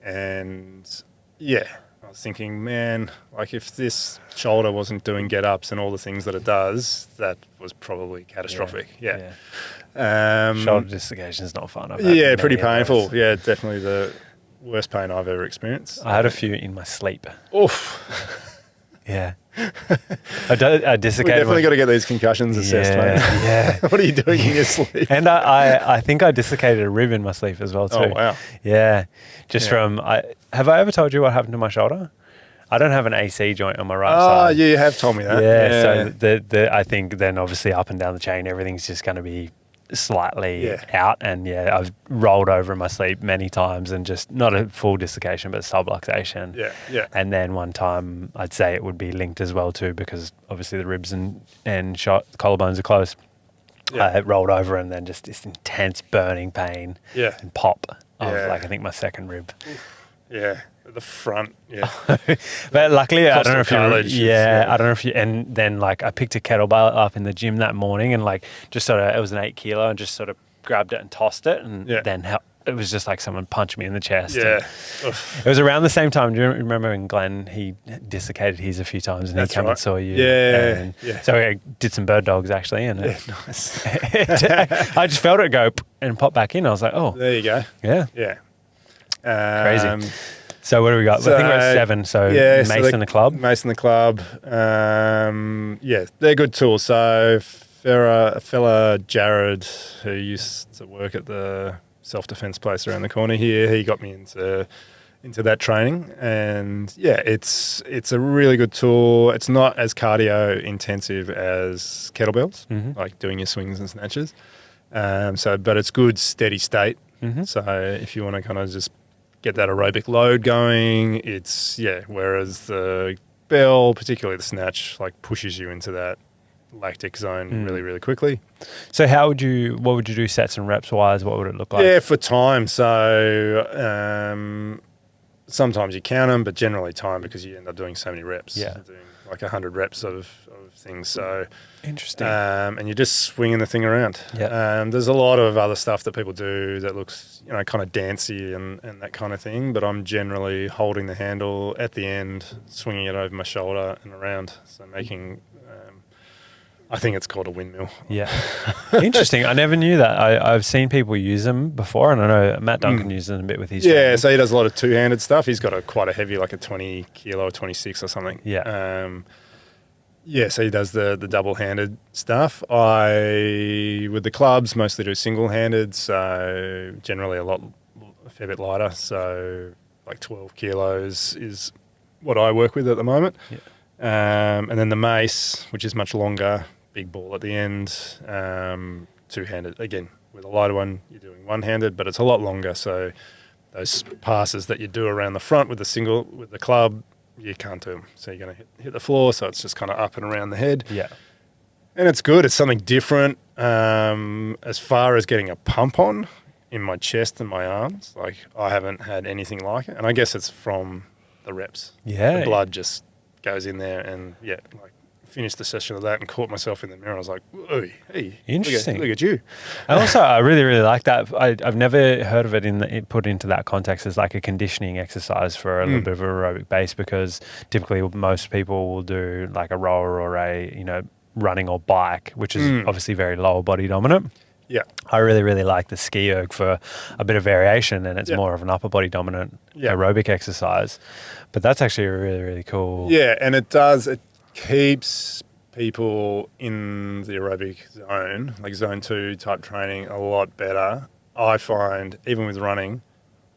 And I was thinking, man, like if this shoulder wasn't doing get-ups and all the things that it does, that was probably catastrophic. Yeah. Shoulder dislocation is not fun. I've had Yeah, many pretty of those. painful. Yeah, definitely the worst pain I've ever experienced. I had a few in my sleep. Oof. Yeah. I We dislocated definitely got to get these concussions assessed, mate. Yeah. What are you doing in your sleep? And I think I dislocated a rib in my sleep as well too. Oh, wow. Yeah. Yeah. Have I ever told you what happened to my shoulder? I don't have an AC joint on my right Oh, side. you have told me that. Yeah. So I think then obviously up and down the chain, everything's just going to be slightly out. And I've rolled over in my sleep many times, and just not a full dislocation, but subluxation. Yeah. And then one time I'd say it would be linked as well too, because obviously the ribs and collarbones are close. Yeah. I rolled over, and then just this intense burning pain Yeah. and pop of Yeah. I think my second rib. Yeah. At the front. Yeah. But luckily, I don't know Costal if cartilage you, is- yeah, I don't know if you, and then like I picked a kettlebell up in the gym that morning, and like just sort of, it was an 8 kilo, and just sort of grabbed it and tossed it, and then it was just like someone punched me in the chest. Yeah. And it was around the same time. Do you remember when Glenn, he dislocated his a few times, and That's he came right. and saw you? Yeah, And yeah. So I did some bird dogs actually, and Nice. I just felt it go and pop back in. I was like, oh, There you go. yeah. Yeah. Crazy. So what do we got? I think we're at 7. So Mace and the club. Mace and the club. They're good tools. So a fella, Jared, who used to work at the self-defense place around the corner here, he got me into that training, and it's a really good tool. It's not as cardio intensive as kettlebells, like doing your swings and snatches. But it's good steady state. So if you want to kind of just get that aerobic load going. It's, whereas the bell, particularly the snatch, like pushes you into that lactic zone really, really quickly. So what would you do sets and reps wise? What would it look like? Yeah, for time. So sometimes you count them, but generally time, because you end up doing so many reps. Yeah. Doing like 100 reps of things. So Interesting. and you're just swinging the thing around. Yeah. There's a lot of other stuff that people do that looks, kind of dancey and that kind of thing. But I'm generally holding the handle at the end, swinging it over my shoulder and around. So making, I think it's called a windmill. Yeah. Interesting. I never knew that. I've seen people use them before, and I know Matt Duncan uses them a bit with his training. So he does a lot of two-handed stuff. He's got quite a heavy, like a 20 kilo or 26 or something. Yeah. So he does the double-handed stuff. I, with the clubs, mostly do single-handed, so generally a fair bit lighter. So like 12 kilos is what I work with at the moment. Yeah. And then the mace, which is much longer, big ball at the end, two-handed. Again, with a lighter one, you're doing one-handed, but it's a lot longer. So those passes that you do around the front with the club, you can't do them. So you're going to hit the floor, so it's just kind of up and around the head. Yeah. And it's good. It's something different. As far as getting a pump on in my chest and my arms, like I haven't had anything like it. And I guess it's from the reps. Yeah. The blood just goes in there, and like finished the session of that and caught myself in the mirror. I was like, hey, interesting. Look at you. And also, I really, really like that. I've never heard of it put into that context as like a conditioning exercise for a little bit of aerobic base, because typically most people will do like a rower or a, running or bike, which is obviously very lower body dominant. Yeah. I really, really like the ski erg for a bit of variation, and it's more of an upper body dominant aerobic exercise. But that's actually really, really cool. Yeah, and it keeps people in the aerobic zone, like zone 2 type training, a lot better. I find, even with running,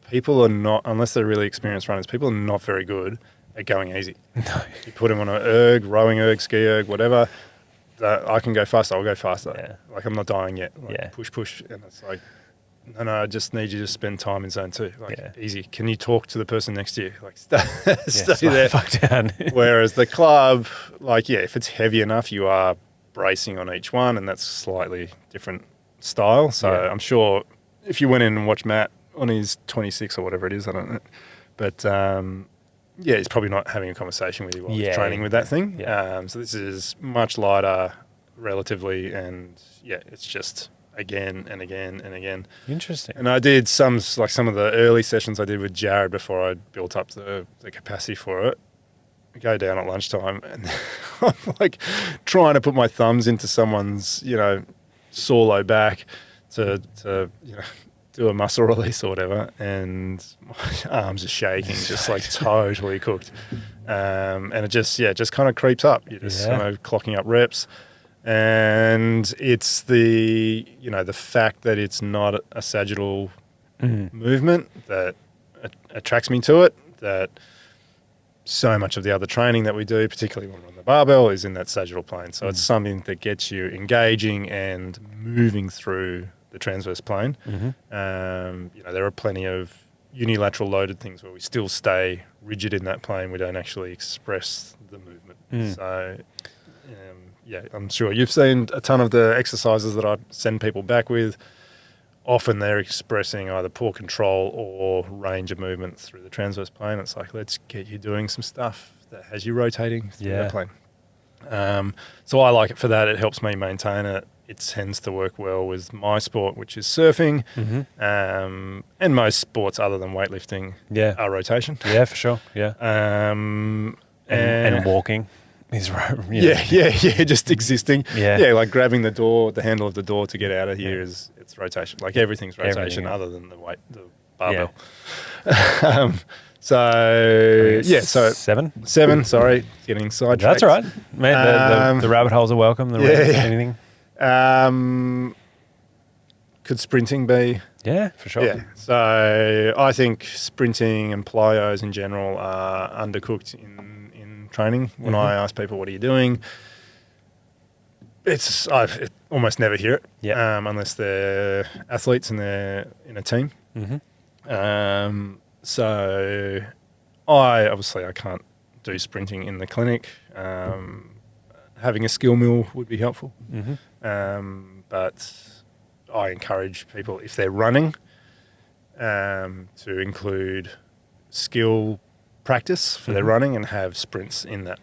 people are not, unless they're really experienced runners, people are not very good at going easy. No. You put them on an erg, rowing erg, ski erg, whatever, I can go faster, I'll go faster. Yeah. Like, I'm not dying yet. Like, Yeah. push. And it's like, no, I just need you to spend time in zone 2. Like, Yeah. easy. Can you talk to the person next to you? Like, stay Slow there. the fuck down. Whereas the club, like, if it's heavy enough, you are bracing on each one, and that's slightly different style. So I'm sure if you went in and watched Matt on his 26 or whatever it is, I don't know. But, he's probably not having a conversation with you while he's training with that thing. Yeah. So this is much lighter relatively, and, it's just again and again and again. Interesting. And I did some of the early sessions I did with Jared before I built up the capacity for it. I go down at lunchtime and I'm like trying to put my thumbs into someone's, sore low back to do a muscle release or whatever, and my arms are shaking, just like totally cooked. And it just kind of creeps up. You're just kind of clocking up reps. And it's the fact that it's not a sagittal movement that attracts me to it, that so much of the other training that we do, particularly when we're on the barbell, is in that sagittal plane. So it's something that gets you engaging and moving through the transverse plane. There are plenty of unilateral loaded things where we still stay rigid in that plane. We don't actually express the movement. So... I'm sure you've seen a ton of the exercises that I send people back with. Often they're expressing either poor control or range of movement through the transverse plane. It's like, let's get you doing some stuff that has you rotating through that plane. So I like it for that. It helps me maintain it. It tends to work well with my sport, which is surfing, and most sports other than weightlifting are rotation. Yeah, for sure. Yeah. And walking. Just existing. Like grabbing the handle of the door to get out of here it's rotation. Like everything's rotation other than the barbell. So 7. Sorry, getting sidetracked. That's all right, man. The rabbit holes are welcome. Anything. Could sprinting be? Yeah, for sure. Yeah. So I think sprinting and plyos in general are undercooked in training. When I ask people, what are you doing? I almost never hear it unless they're athletes and they're in a team. So I can't do sprinting in the clinic. Having a skill mill would be helpful. But I encourage people, if they're running, to include skill practice for their running and have sprints in that.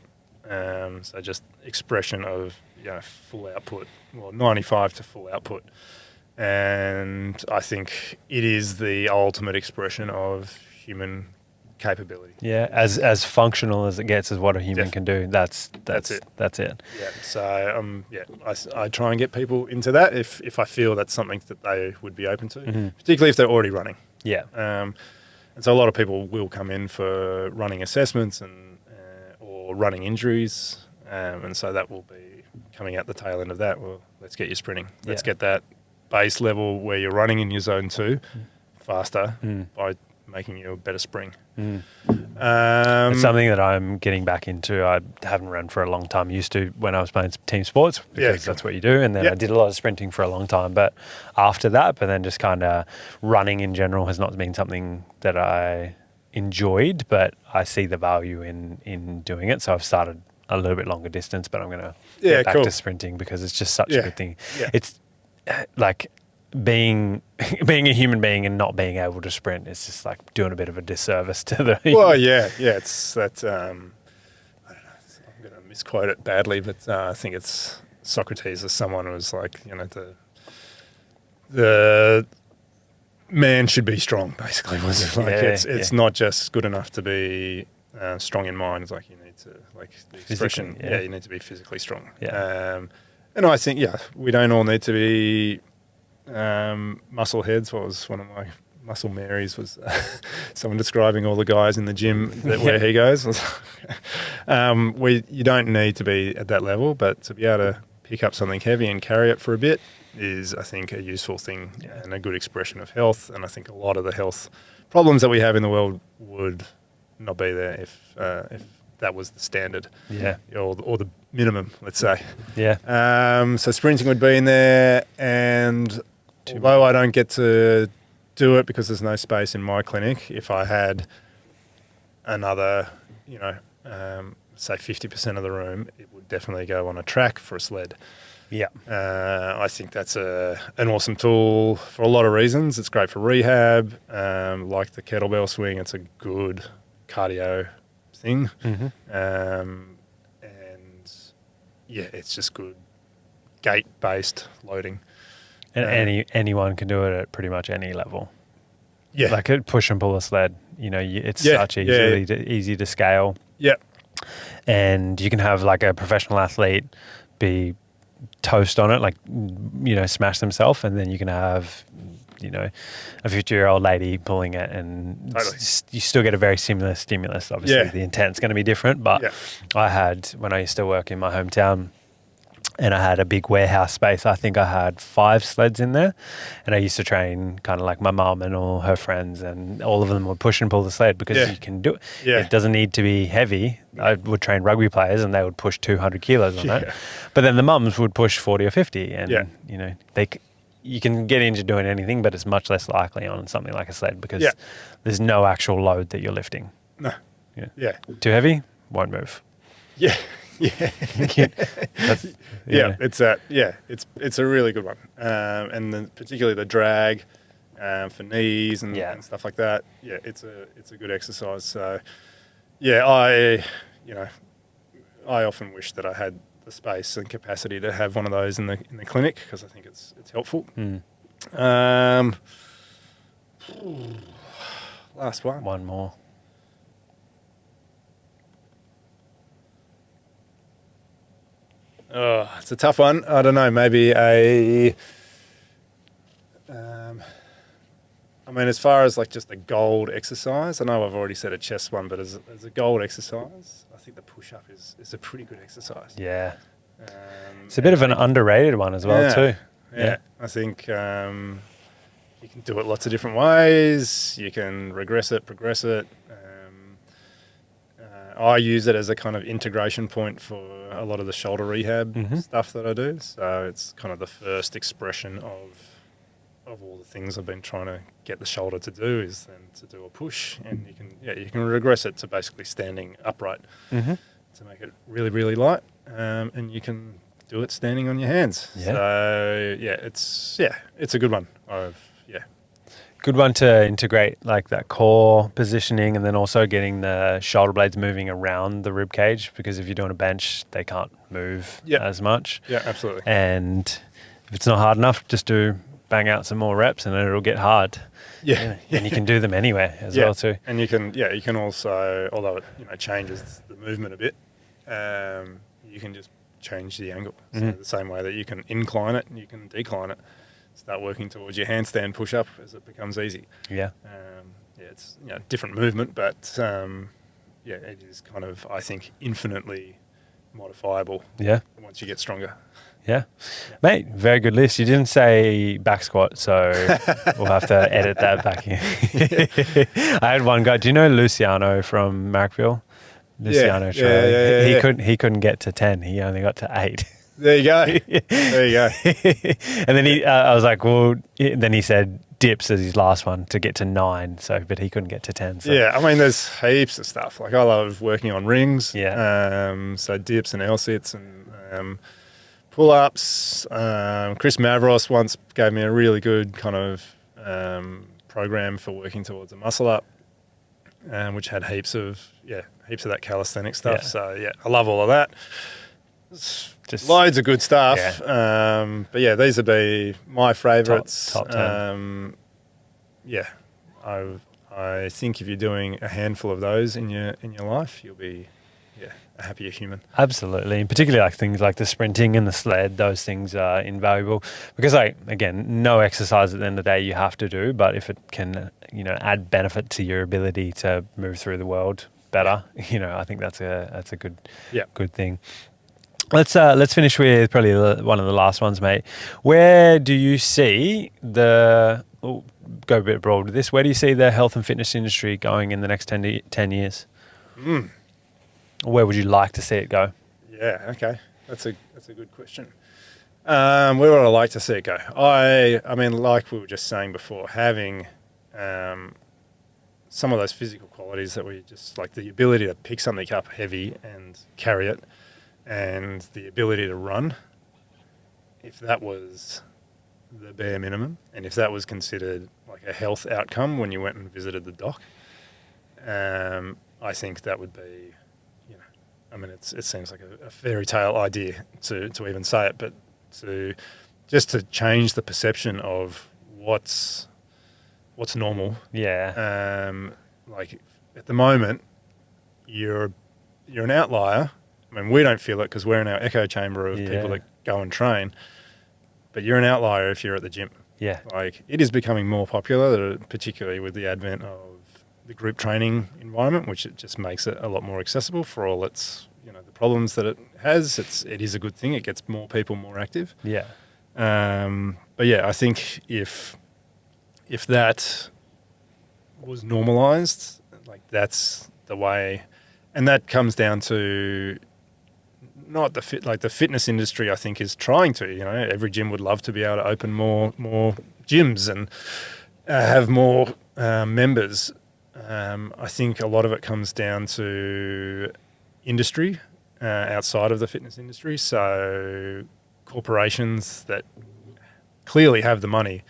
So just expression of full output, 95 to full output. And I think it is the ultimate expression of human capability. Yeah, as functional as it gets is what a human can do. That's it. That's it. Yeah. So I try and get people into that if I feel that's something that they would be open to, particularly if they're already running. Yeah. And so a lot of people will come in for running assessments and or running injuries, and so that will be coming out the tail end of that. Well, let's get you sprinting. Let's get that base level where you're running in your zone 2 faster by making you a better spring. It's something that I'm getting back into. I haven't run for a long time. Used to when I was playing team sports because that's what you do. And then I did a lot of sprinting for a long time. But after that, then just kind of running in general has not been something that I enjoyed, but I see the value in doing it. So I've started a little bit longer distance, but I'm going to get back to sprinting because it's just such a good thing. Yeah. It's like being a human being and not being able to sprint is just like doing a bit of a disservice to the. It's that. I don't know. I'm going to misquote it badly, but I think it's Socrates or someone who was like, the man should be strong. Basically, was like it's not just good enough to be strong in mind. It's like you need to the expression. You need to be physically strong. Yeah. And I think we don't all need to be muscle heads. What was one of my muscle Marys was someone describing all the guys in the gym where he goes. You don't need to be at that level, but to be able to pick up something heavy and carry it for a bit is, I think, a useful thing and a good expression of health. And I think a lot of the health problems that we have in the world would not be there if that was the standard, or the minimum, let's say. Yeah. So sprinting would be in there, and although I don't get to do it because there's no space in my clinic, if I had another, say 50% of the room, it would definitely go on a track for a sled. Yeah. I think that's an awesome tool for a lot of reasons. It's great for rehab, like the kettlebell swing. It's a good cardio thing. It's just good gait-based loading. And anyone can do it at pretty much any level. Yeah. Like a push and pull a sled, it's such easy to scale. Yeah. And you can have like a professional athlete be toast on it, smash themselves, and then you can have, a 50-year-old lady pulling it, and you still get a very similar stimulus. Obviously, the intent's going to be different, but I had, when I used to work in my hometown, and I had a big warehouse space, I think I had 5 sleds in there, and I used to train kind of like my mum and all her friends, and all of them would push and pull the sled because you can do it. It doesn't need to be heavy. I would train rugby players and they would push 200 kilos on it, but then the mums would push 40 or 50, and you can get into doing anything, but it's much less likely on something like a sled because there's no actual load that you're lifting. No. Yeah. Too heavy, won't move. Yeah. It's that. It's a really good one, and then particularly the drag for knees and stuff like that. Yeah, it's a good exercise. So I often wish that I had the space and capacity to have one of those in the clinic because I think it's helpful. Last one. One more. Oh, it's a tough one. I don't know. Maybe as far as like just a gold exercise, I know I've already said a chest one, but as a gold exercise, I think the push-up is a pretty good exercise. Yeah. It's a bit of an underrated one as well too. Yeah. I think you can do it lots of different ways. You can regress it, progress it. I use it as a kind of integration point for a lot of the shoulder rehab stuff that I do. So it's kind of the first expression of of all the things I've been trying to get the shoulder to do is then to do a push, and you can regress it to basically standing upright Mm-hmm. to make it really, really light, and you can do it standing on your hands. Yeah. So it's a good one. Good one to integrate like that core positioning, and then also getting the shoulder blades moving around the rib cage, because if you're doing a bench, they can't move as much. Yeah, absolutely. And if it's not hard enough, just bang out some more reps, and then it'll get hard. Yeah. And you can do them anywhere as well too. And you can also, although it changes the movement a bit, you can just change the angle. So the same way that you can incline it, and you can decline it. Start working towards your handstand push-up as it becomes easy. Yeah. It's different movement, but it is kind of, I think, infinitely modifiable. Yeah. Once you get stronger. Yeah. Mate, very good list. You didn't say back squat, so we'll have to edit that back in. I had one guy. Do you know Luciano from Marrickville? Luciano. He couldn't get to 10. He only got to 8. There you go. There you go. And then I was like, well, then he said dips as his last one to get to 9. But he couldn't get to 10. So. Yeah, I mean, there's heaps of stuff. Like, I love working on rings. Yeah. So dips and L-sits and pull-ups. Chris Mavros once gave me a really good kind of program for working towards a muscle-up, which had heaps of that calisthenic stuff. Yeah. So, I love all of that. Just loads of good stuff. Yeah. But these would be my favourites. Top 10. I think if you're doing a handful of those in your life, you'll be a happier human. Absolutely, and particularly like things like the sprinting and the sled, those things are invaluable, because again, no exercise at the end of the day you have to do, but if it can add benefit to your ability to move through the world better, I think that's a good thing. Let's finish with probably one of the last ones, mate. Where do you see go a bit broad with this? Where do you see the health and fitness industry going in the next 10 years? Where would you like to see it go? Yeah, okay. That's a good question. Where would I like to see it go? I mean, like we were just saying before, having some of those physical qualities that we just, like the ability to pick something up heavy and carry it, and the ability to run, if that was the bare minimum, and if that was considered like a health outcome when you went and visited the doc, I think that would be, it seems like a fairy tale idea to even say it, but to change the perception of what's normal. Yeah. Like at the moment, you're an outlier. I mean, we don't feel it because we're in our echo chamber of people that go and train, but you're an outlier if you're at the gym. Yeah. Like, it is becoming more popular, particularly with the advent of the group training environment, which it just makes it a lot more accessible for all its, the problems that it has. It is a good thing. It gets more people more active. Yeah. But I think if that was normalized, like that's the way, and that comes down to not the fitness industry, I think, is trying to, every gym would love to be able to open more gyms and have more members. I think a lot of it comes down to industry outside of the fitness industry. So corporations that clearly have the money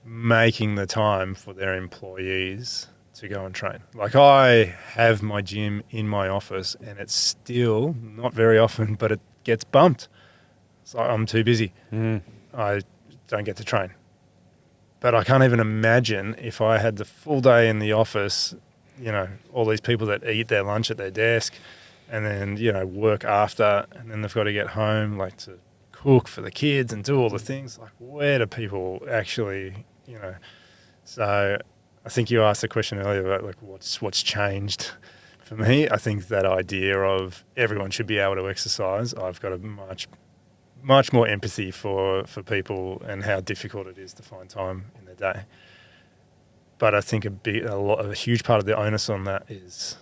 making the time for their employees to go and train. Like, I have my gym in my office, and it's still not very often, but it gets bumped. So I'm too busy. I don't get to train. But I can't even imagine if I had the full day in the office, all these people that eat their lunch at their desk and then, work after, and then they've got to get home, like to cook for the kids and do all the things. Like, where do people actually, So I think you asked a question earlier about like what's changed for me. I think that idea of everyone should be able to exercise, I've got a much more empathy for people and how difficult it is to find time in the day. But I think a huge part of the onus on that is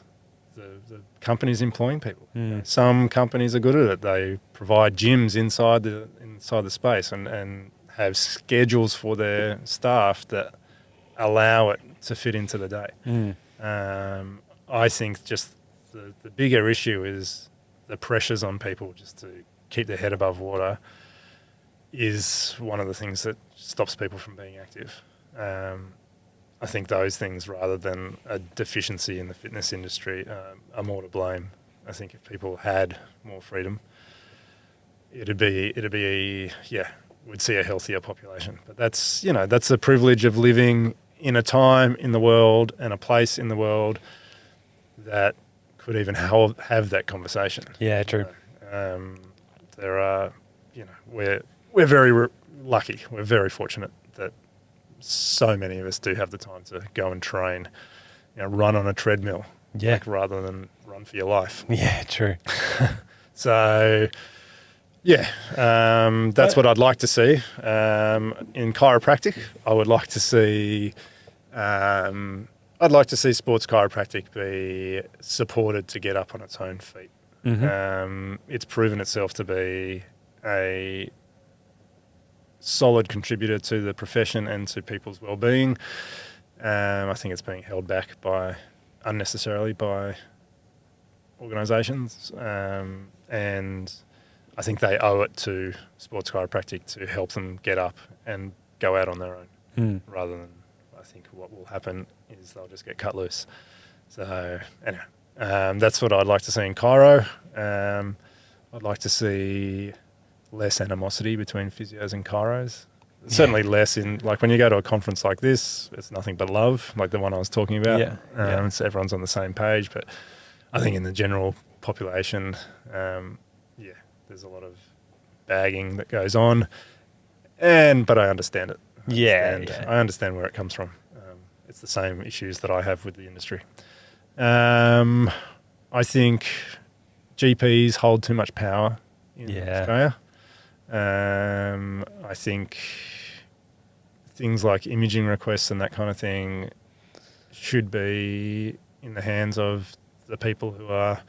the companies employing people. Some companies are good at it. They provide gyms inside the space and have schedules for their staff that allow it to fit into the day. I think just the bigger issue is the pressures on people just to keep their head above water is one of the things that stops people from being active. I think those things, rather than a deficiency in the fitness industry, are more to blame. I think if people had more freedom, it'd be we'd see a healthier population. But that's the privilege of living in a time in the world and a place in the world that could even have that conversation. Yeah, true. There are, we're very lucky. We're very fortunate that so many of us do have the time to go and train, run on a treadmill, rather than run for your life. Yeah, true. So, that's what I'd like to see. In chiropractic, I would like to see. I'd like to see sports chiropractic be supported to get up on its own feet. It's proven itself to be a solid contributor to the profession and to people's well-being. I think it's being held back unnecessarily by organisations, and I think they owe it to sports chiropractic to help them get up and go out on their own, rather than, I think what will happen is they'll just get cut loose. So anyway, that's what I'd like to see in chiro. I'd like to see less animosity between physios and chiros. Certainly less in, like, when you go to a conference like this, it's nothing but love, like the one I was talking about. So everyone's on the same page. But I think in the general population, there's a lot of bagging that goes on. But I understand it. I understand where it comes from. It's the same issues that I have with the industry. I think GPs hold too much power in Australia. I think things like imaging requests and that kind of thing should be in the hands of the people who are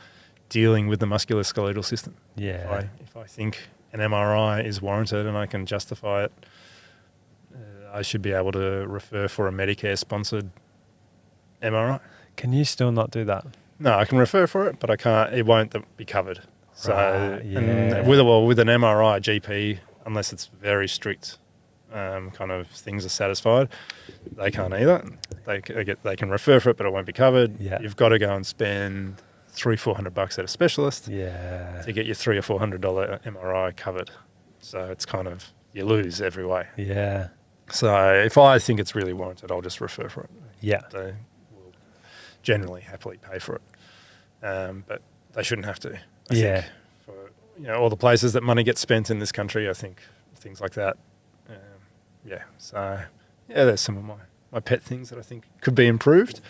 dealing with the musculoskeletal system. If I think an MRI is warranted and I can justify it, I should be able to refer for a Medicare-sponsored MRI. Can you still not do that? No, I can refer for it, but I can't. It won't be covered. So, Right, with an MRI GP, unless it's very strict kind of things are satisfied, they can't either. They can refer for it, but it won't be covered. You've got to go and spend $300-400 at a specialist to get your $300 or $400 MRI covered. So it's kind of, you lose every way. So if I think it's really warranted, I'll just refer for it. They will generally happily pay for it, but they shouldn't have to. I think for all the places that money gets spent in this country, I think things like that. So there's some of my pet things that I think could be improved.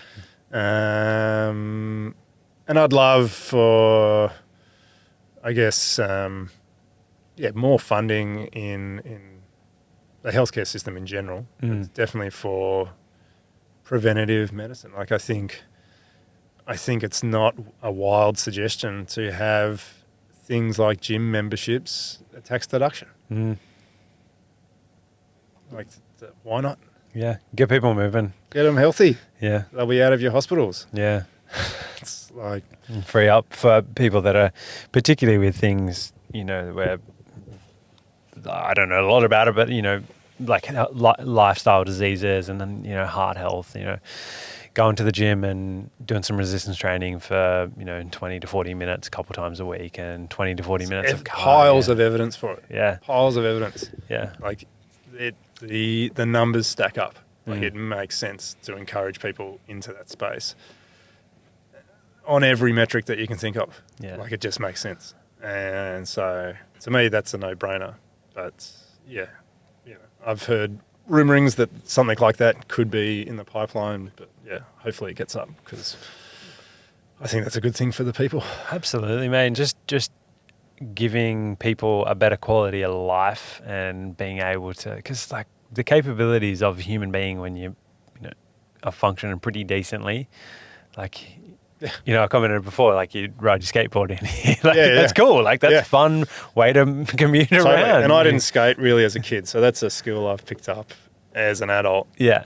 And I'd love for, I guess, more funding in the healthcare system in general. But definitely for preventative medicine. Like, I think it's not a wild suggestion to have things like gym memberships a tax deduction. Like, why not? Get people moving. Get them healthy. Yeah. They'll be out of your hospitals. Yeah. It's like... And free up for people that are, particularly with things, where I don't know a lot about it, but, like lifestyle diseases and then, heart health, going to the gym and doing some resistance training for, 20 to 40 minutes a couple of times a week and 20 to 40 minutes of cardio. Piles of evidence for it. Yeah. Piles of evidence. Yeah. Like, the numbers stack up. Like, it makes sense to encourage people into that space on every metric that you can think of. Like, it just makes sense. And so, to me, that's a no-brainer. But, I've heard rumourings that something like that could be in the pipeline. But, hopefully it gets up, because I think that's a good thing for the people. Absolutely, man. Just giving people a better quality of life and being able to, because like the capabilities of a human being when you are functioning pretty decently, like you know, I commented before, like you ride your skateboard in here. Like, Yeah, that's cool. Like that's Yeah. a fun way to commute Totally. around. And I didn't skate really as a kid, so that's a skill I've picked up as an adult. Yeah.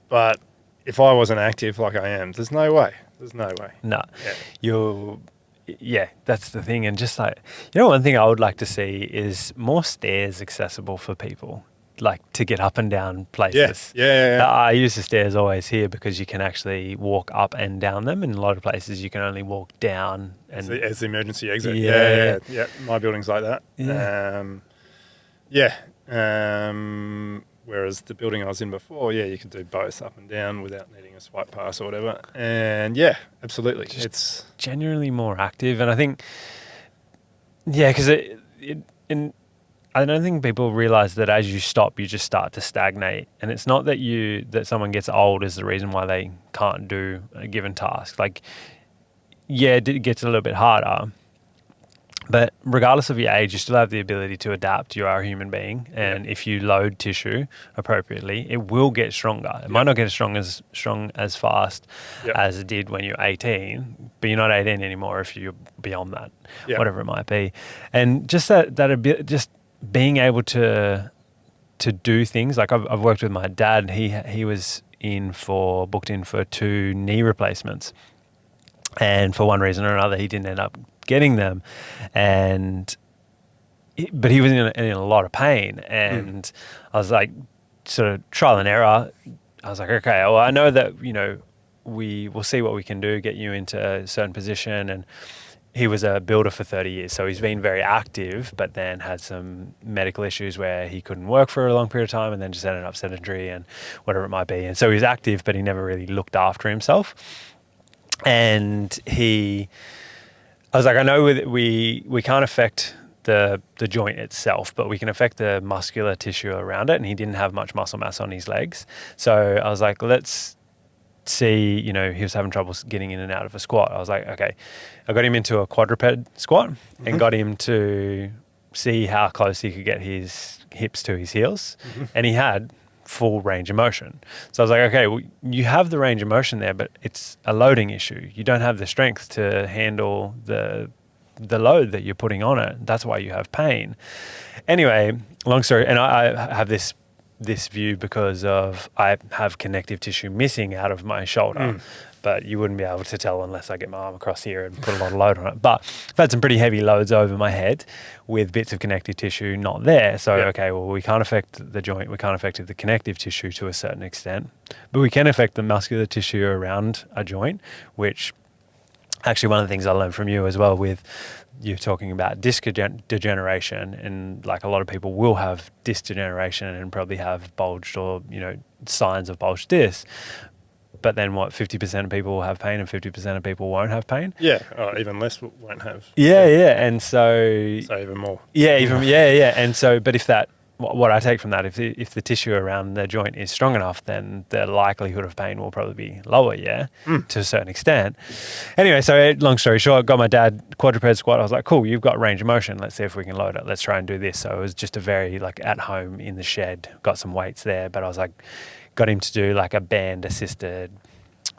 But if I wasn't active like I am, there's no way. There's no way. No. Yeah. Yeah, that's the thing. And just like, you know, one thing I would like to see is more stairs accessible for people, like to get up and down places. Yeah. I use the stairs always here because you can actually walk up and down them. In a lot of places, you can only walk down. As And the emergency exit. Yeah. Yeah. My building's like that. Yeah. Whereas the building I was in before, you could do both up and down without needing a swipe pass or whatever. And yeah, absolutely. It's genuinely more active. And I think, because I don't think people realize that as you stop, you just start to stagnate. And it's not that someone gets old is the reason why they can't do a given task. Like, it gets a little bit harder. But regardless of your age, you still have the ability to adapt. You are a human being. And if you load tissue appropriately, it will get stronger. It might not get as strong as fast as it did when you're 18, but you're not 18 anymore if you're beyond that, whatever it might be. And just that a bit, just being able to do things. Like I've worked with my dad. He was booked in for 2 knee replacements. And for one reason or another, he didn't end up getting them, but he was in a lot of pain, and I was like, sort of trial and error. I was like, okay, well, I know that we will see what we can do, get you into a certain position. And he was a builder for 30 years, so he's been very active, but then had some medical issues where he couldn't work for a long period of time, and then just ended up sedentary and whatever it might be. And so he was active, but he never really looked after himself. And I was like, I know we can't affect the joint itself, but we can affect the muscular tissue around it. And he didn't have much muscle mass on his legs. So I was like, let's see, he was having trouble getting in and out of a squat. I was like, okay, I got him into a quadruped squat and got him to see how close he could get his hips to his heels. And he had full range of motion. So I was like, okay, well, you have the range of motion there, but it's a loading issue. You don't have the strength to handle the load that you're putting on it. That's why you have pain. Anyway, long story, and I have this view because of I have connective tissue missing out of my shoulder. But you wouldn't be able to tell unless I get my arm across here and put a lot of load on it. But I've had some pretty heavy loads over my head with bits of connective tissue not there. So, okay, well, we can't affect the joint. We can't affect the connective tissue to a certain extent. But we can affect the muscular tissue around a joint, which actually one of the things I learned from you as well with you talking about disc degeneration. And like a lot of people will have disc degeneration and probably have bulged or, signs of bulged discs. But then 50% of people will have pain and 50% of people won't have pain? Yeah, even less won't have. Yeah. And so... So even more. Yeah. And so, but if that, what I take from that, if the tissue around the joint is strong enough, then the likelihood of pain will probably be lower, to a certain extent. Anyway, so long story short, got my dad quadruped squat. I was like, cool, you've got range of motion. Let's see if we can load it. Let's try and do this. So it was just a very at home in the shed, got some weights there, but I was like, got him to do like a band-assisted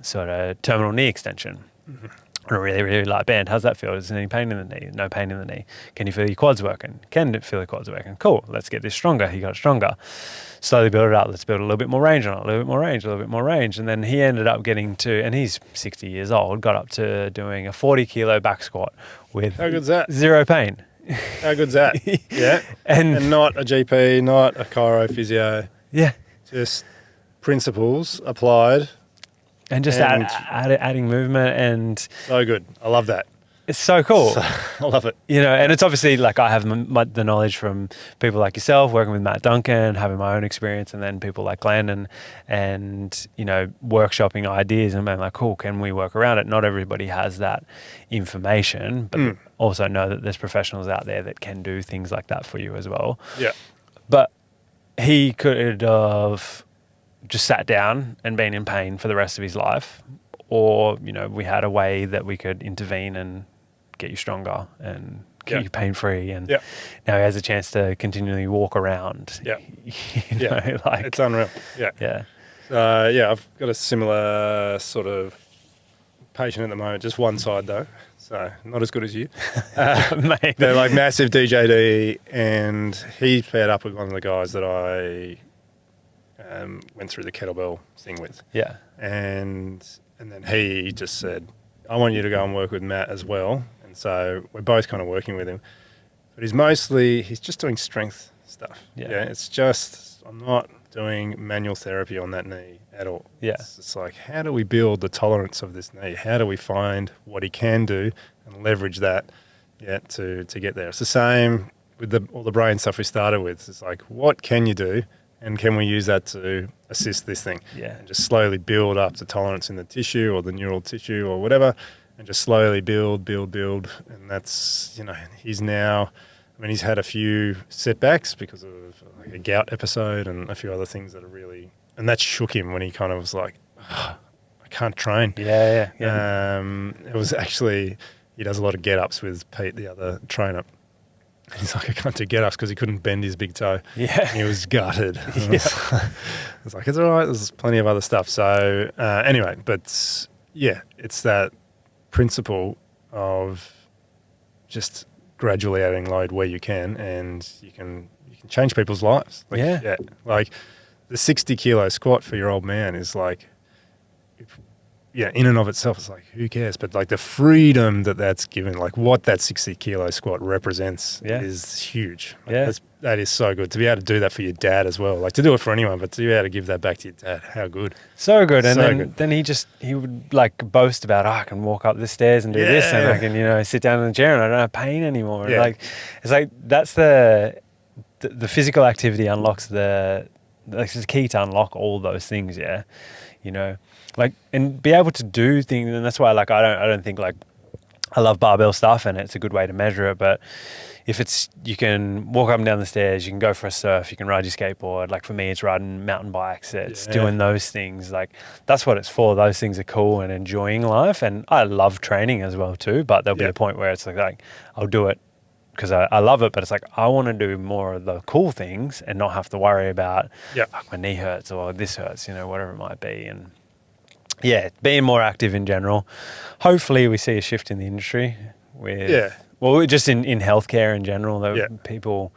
sort of terminal knee extension. On a really, really light band. How's that feel? Is there any pain in the knee? No pain in the knee. Can you feel your quads working? Can feel your quads working. Cool. Let's get this stronger. He got it stronger. Slowly build it up. Let's build a little bit more range on it. A little bit more range. A little bit more range. And then he ended up getting to, and he's 60 years old, got up to doing a 40 kilo back squat with How good's that? 0 pain. How good's that? Yeah. And not a GP, not a chiro physio. Yeah. Just principles applied. And just adding movement, and so good. I love that. It's so cool. I love it. And it's obviously like I have the knowledge from people like yourself, working with Matt Duncan, having my own experience, and then people like Glenn and workshopping ideas and being like, cool, can we work around it? Not everybody has that information, but also know that there's professionals out there that can do things like that for you as well. Yeah. But he could have just sat down and been in pain for the rest of his life, or we had a way that we could intervene and get you stronger and keep you pain free, and now he has a chance to continually walk around. It's unreal. I've got a similar sort of patient at the moment, just one side though, so not as good as you. Mate. They're like massive DJD, and he paired up with one of the guys that I went through the kettlebell thing with. Yeah. And then he just said, I want you to go and work with Matt as well. And so we're both kind of working with him. But he's just doing strength stuff. Yeah. It's just, I'm not doing manual therapy on that knee at all. Yeah. It's like, how do we build the tolerance of this knee? How do we find what he can do and leverage that to get there? It's the same with all the brain stuff we started with. It's like, what can you do? And can we use that to assist this thing? Yeah. And just slowly build up the tolerance in the tissue or the neural tissue or whatever, and just slowly build. And that's, he's had a few setbacks because of like a gout episode and a few other things that are really, and that shook him when he kind of was like, I can't train. Yeah. It was actually, he does a lot of get-ups with Pete, the other trainer. And he's like, I can't do get-ups because he couldn't bend his big toe. Yeah. And he was gutted. I was like, it's all right. There's plenty of other stuff. So anyway, but yeah, it's that principle of just gradually adding load where you can, and you can change people's lives. Like the 60 kilo squat for your old man is like, in and of itself, it's like, who cares? But like the freedom that's given, like what that 60 kilo squat represents is huge. Like that is so good to be able to do that for your dad as well. Like to do it for anyone, but to be able to give that back to your dad, how good. So good. And then he would like boast about, I can walk up the stairs and do this, and I can, sit down in the chair and I don't have pain anymore. Yeah. Like, it's like, that's the physical activity unlocks it's the key to unlock all those things. Yeah. Like, and be able to do things. And that's why, like, I don't think, like, I love barbell stuff and it's a good way to measure it. But if you can walk up and down the stairs, you can go for a surf, you can ride your skateboard. Like for me, it's riding mountain bikes. It's doing those things. Like that's what it's for. Those things are cool and enjoying life. And I love training as well too. But there'll be a point where it's like I'll do it because I love it. But it's like, I want to do more of the cool things and not have to worry about like, my knee hurts or this hurts, whatever it might be. And being more active in general. Hopefully we see a shift in the industry well, just in healthcare in general, that people,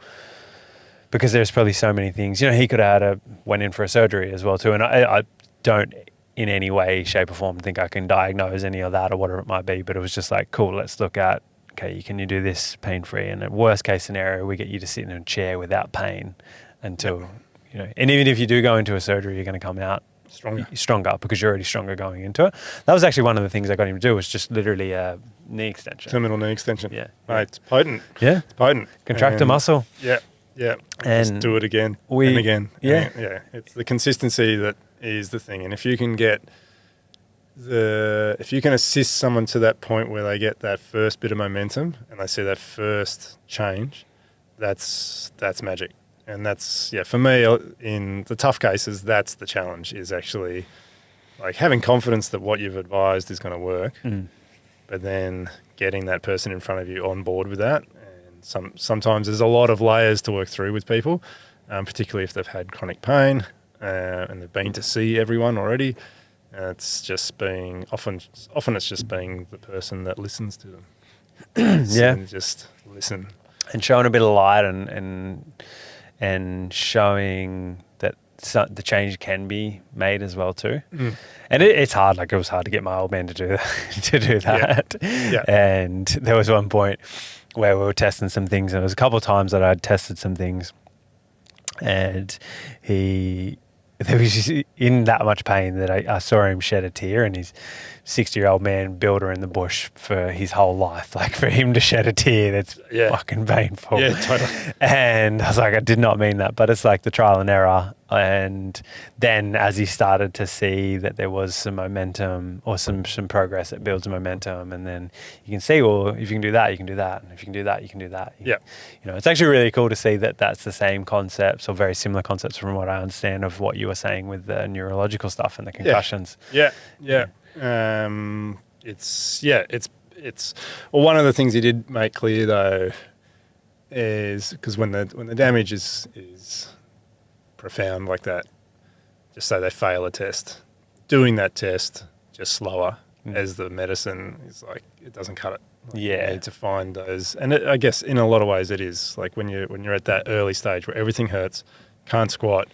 because there's probably so many things, he could have went in for a surgery as well too. And I don't in any way, shape or form think I can diagnose any of that or whatever it might be, but it was just like, cool, let's look at, okay, can you do this pain-free? And at worst case scenario, we get you to sit in a chair without pain until, and even if you do go into a surgery, you're going to come out stronger because you're already stronger going into it. That was actually one of the things I got him to do, was just literally a knee extension. Terminal knee extension. Yeah. Mate, it's potent. Yeah. It's potent. Contract a muscle. Yeah. And just do it again and again. Yeah. It's the consistency that is the thing. And if you can assist someone to that point where they get that first bit of momentum and they see that first change, that's magic. And that's, for me, in the tough cases, that's the challenge, is actually like having confidence that what you've advised is going to work, but then getting that person in front of you on board with that. And sometimes there's a lot of layers to work through with people, particularly if they've had chronic pain and they've been to see everyone already. It's just often it's just being the person that listens to them. And just listen. And showing a bit of light and showing that the change can be made as well too. And it's hard. Like, it was hard to get my old man to do that. Yeah. And there was one point where we were testing some things, and there was a couple of times that I'd tested some things, and he was just in that much pain that I saw him shed a tear, and he's 60-year-old man, builder in the bush for his whole life. Like, for him to shed a tear, that's fucking painful. Yeah, totally. And I was like, I did not mean that, but it's like the trial and error. And then as he started to see that there was some momentum or some progress that builds momentum, and then you can see, well, if you can do that, you can do that. And if you can do that, you can do that. It's actually really cool to see that that's the same concepts or very similar concepts from what I understand of what you were saying with the neurological stuff and the concussions. It's well, one of the things he did make clear though is, because when the damage is profound like that, just say they fail a test, doing that test just slower as the medicine is like, it doesn't cut it. Like, Yeah. you need to find those, and I guess in a lot of ways it is like when you're at that early stage where everything hurts, can't squat.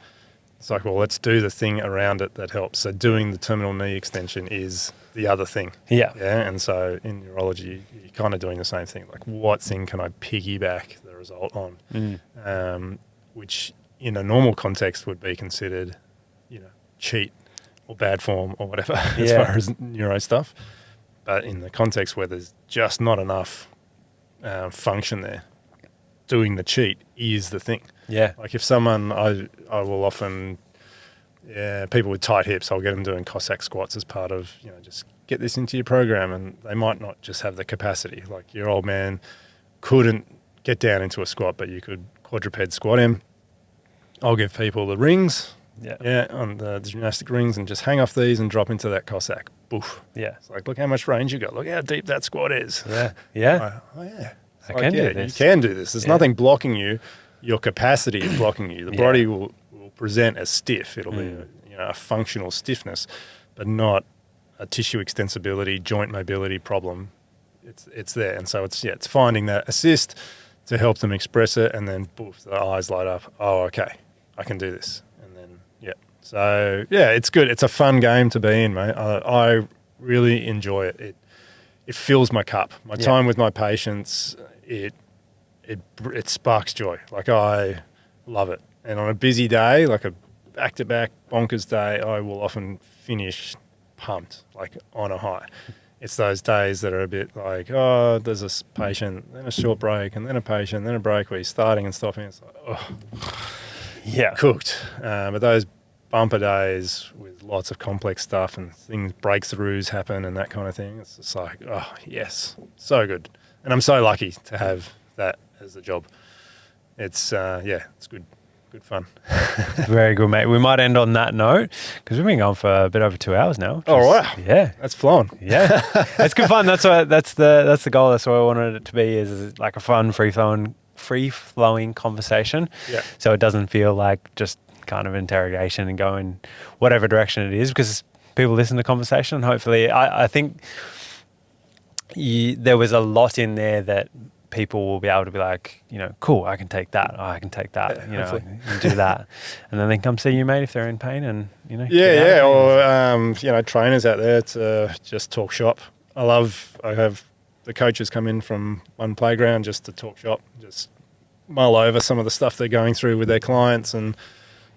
It's like, well, let's do the thing around it that helps. So doing the terminal knee extension is the other thing. Yeah. Yeah. And so in neurology, you're kind of doing the same thing. Like, what thing can I piggyback the result on? Which in a normal context would be considered, cheat or bad form or whatever as far as neuro stuff. But in the context where there's just not enough function there, doing the cheat is the thing. Yeah. Like if someone, I will often, people with tight hips, I'll get them doing Cossack squats as part of, just get this into your program, and they might not just have the capacity. Like your old man couldn't get down into a squat, but you could quadruped squat him. I'll give people the rings, on the gymnastic rings, and just hang off these and drop into that Cossack. Boof. Yeah. It's like, look how much range you got. Look how deep that squat is. Yeah. Yeah. Oh, yeah. I can do this. You can do this. There's nothing blocking you. Your capacity is blocking you. The body will present as stiff. It'll be a functional stiffness, but not a tissue extensibility, joint mobility problem. It's there. And so it's finding that assist to help them express it, and then poof, the eyes light up. Oh, okay, I can do this. And then, So, it's good. It's a fun game to be in, mate. I really enjoy it. It fills my cup. My time with my patients, it sparks joy. Like, I love it. And on a busy day, like a back-to-back bonkers day, I will often finish pumped, like on a high. It's those days that are a bit like, oh, there's a patient, then a short break, and then a patient, then a break where you're starting and stopping. It's like, cooked. But those bumper days with lots of complex stuff and breakthroughs happen and that kind of thing, it's just like, oh, yes, so good. And I'm so lucky to have that as a job. It's, it's good fun. Very good, mate. We might end on that note because we've been going for a bit over 2 hours now. Oh, wow. Yeah. That's flowing. Yeah. It's good fun. That's the goal. That's what I wanted it to be, is like a fun, free-flowing conversation. Yeah. So it doesn't feel like just kind of interrogation and go in whatever direction it is, because people listen to conversation. Hopefully, I think there was a lot in there that people will be able to be like, cool, I can take that. I can take that. I can do that. And then they come see you, mate, if they're in pain, and Or trainers out there to just talk shop. I have the coaches come in from one playground just to talk shop, just mull over some of the stuff they're going through with their clients, and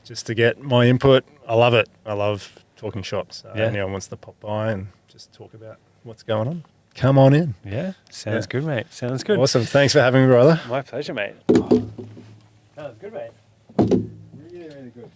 just to get my input. I love it. I love talking shop. So anyone wants to pop by and just talk about what's going on, come on in. Yeah, sounds good, mate. Sounds good. Awesome. Thanks for having me, brother. My pleasure, mate. Sounds good, mate. Really, really good.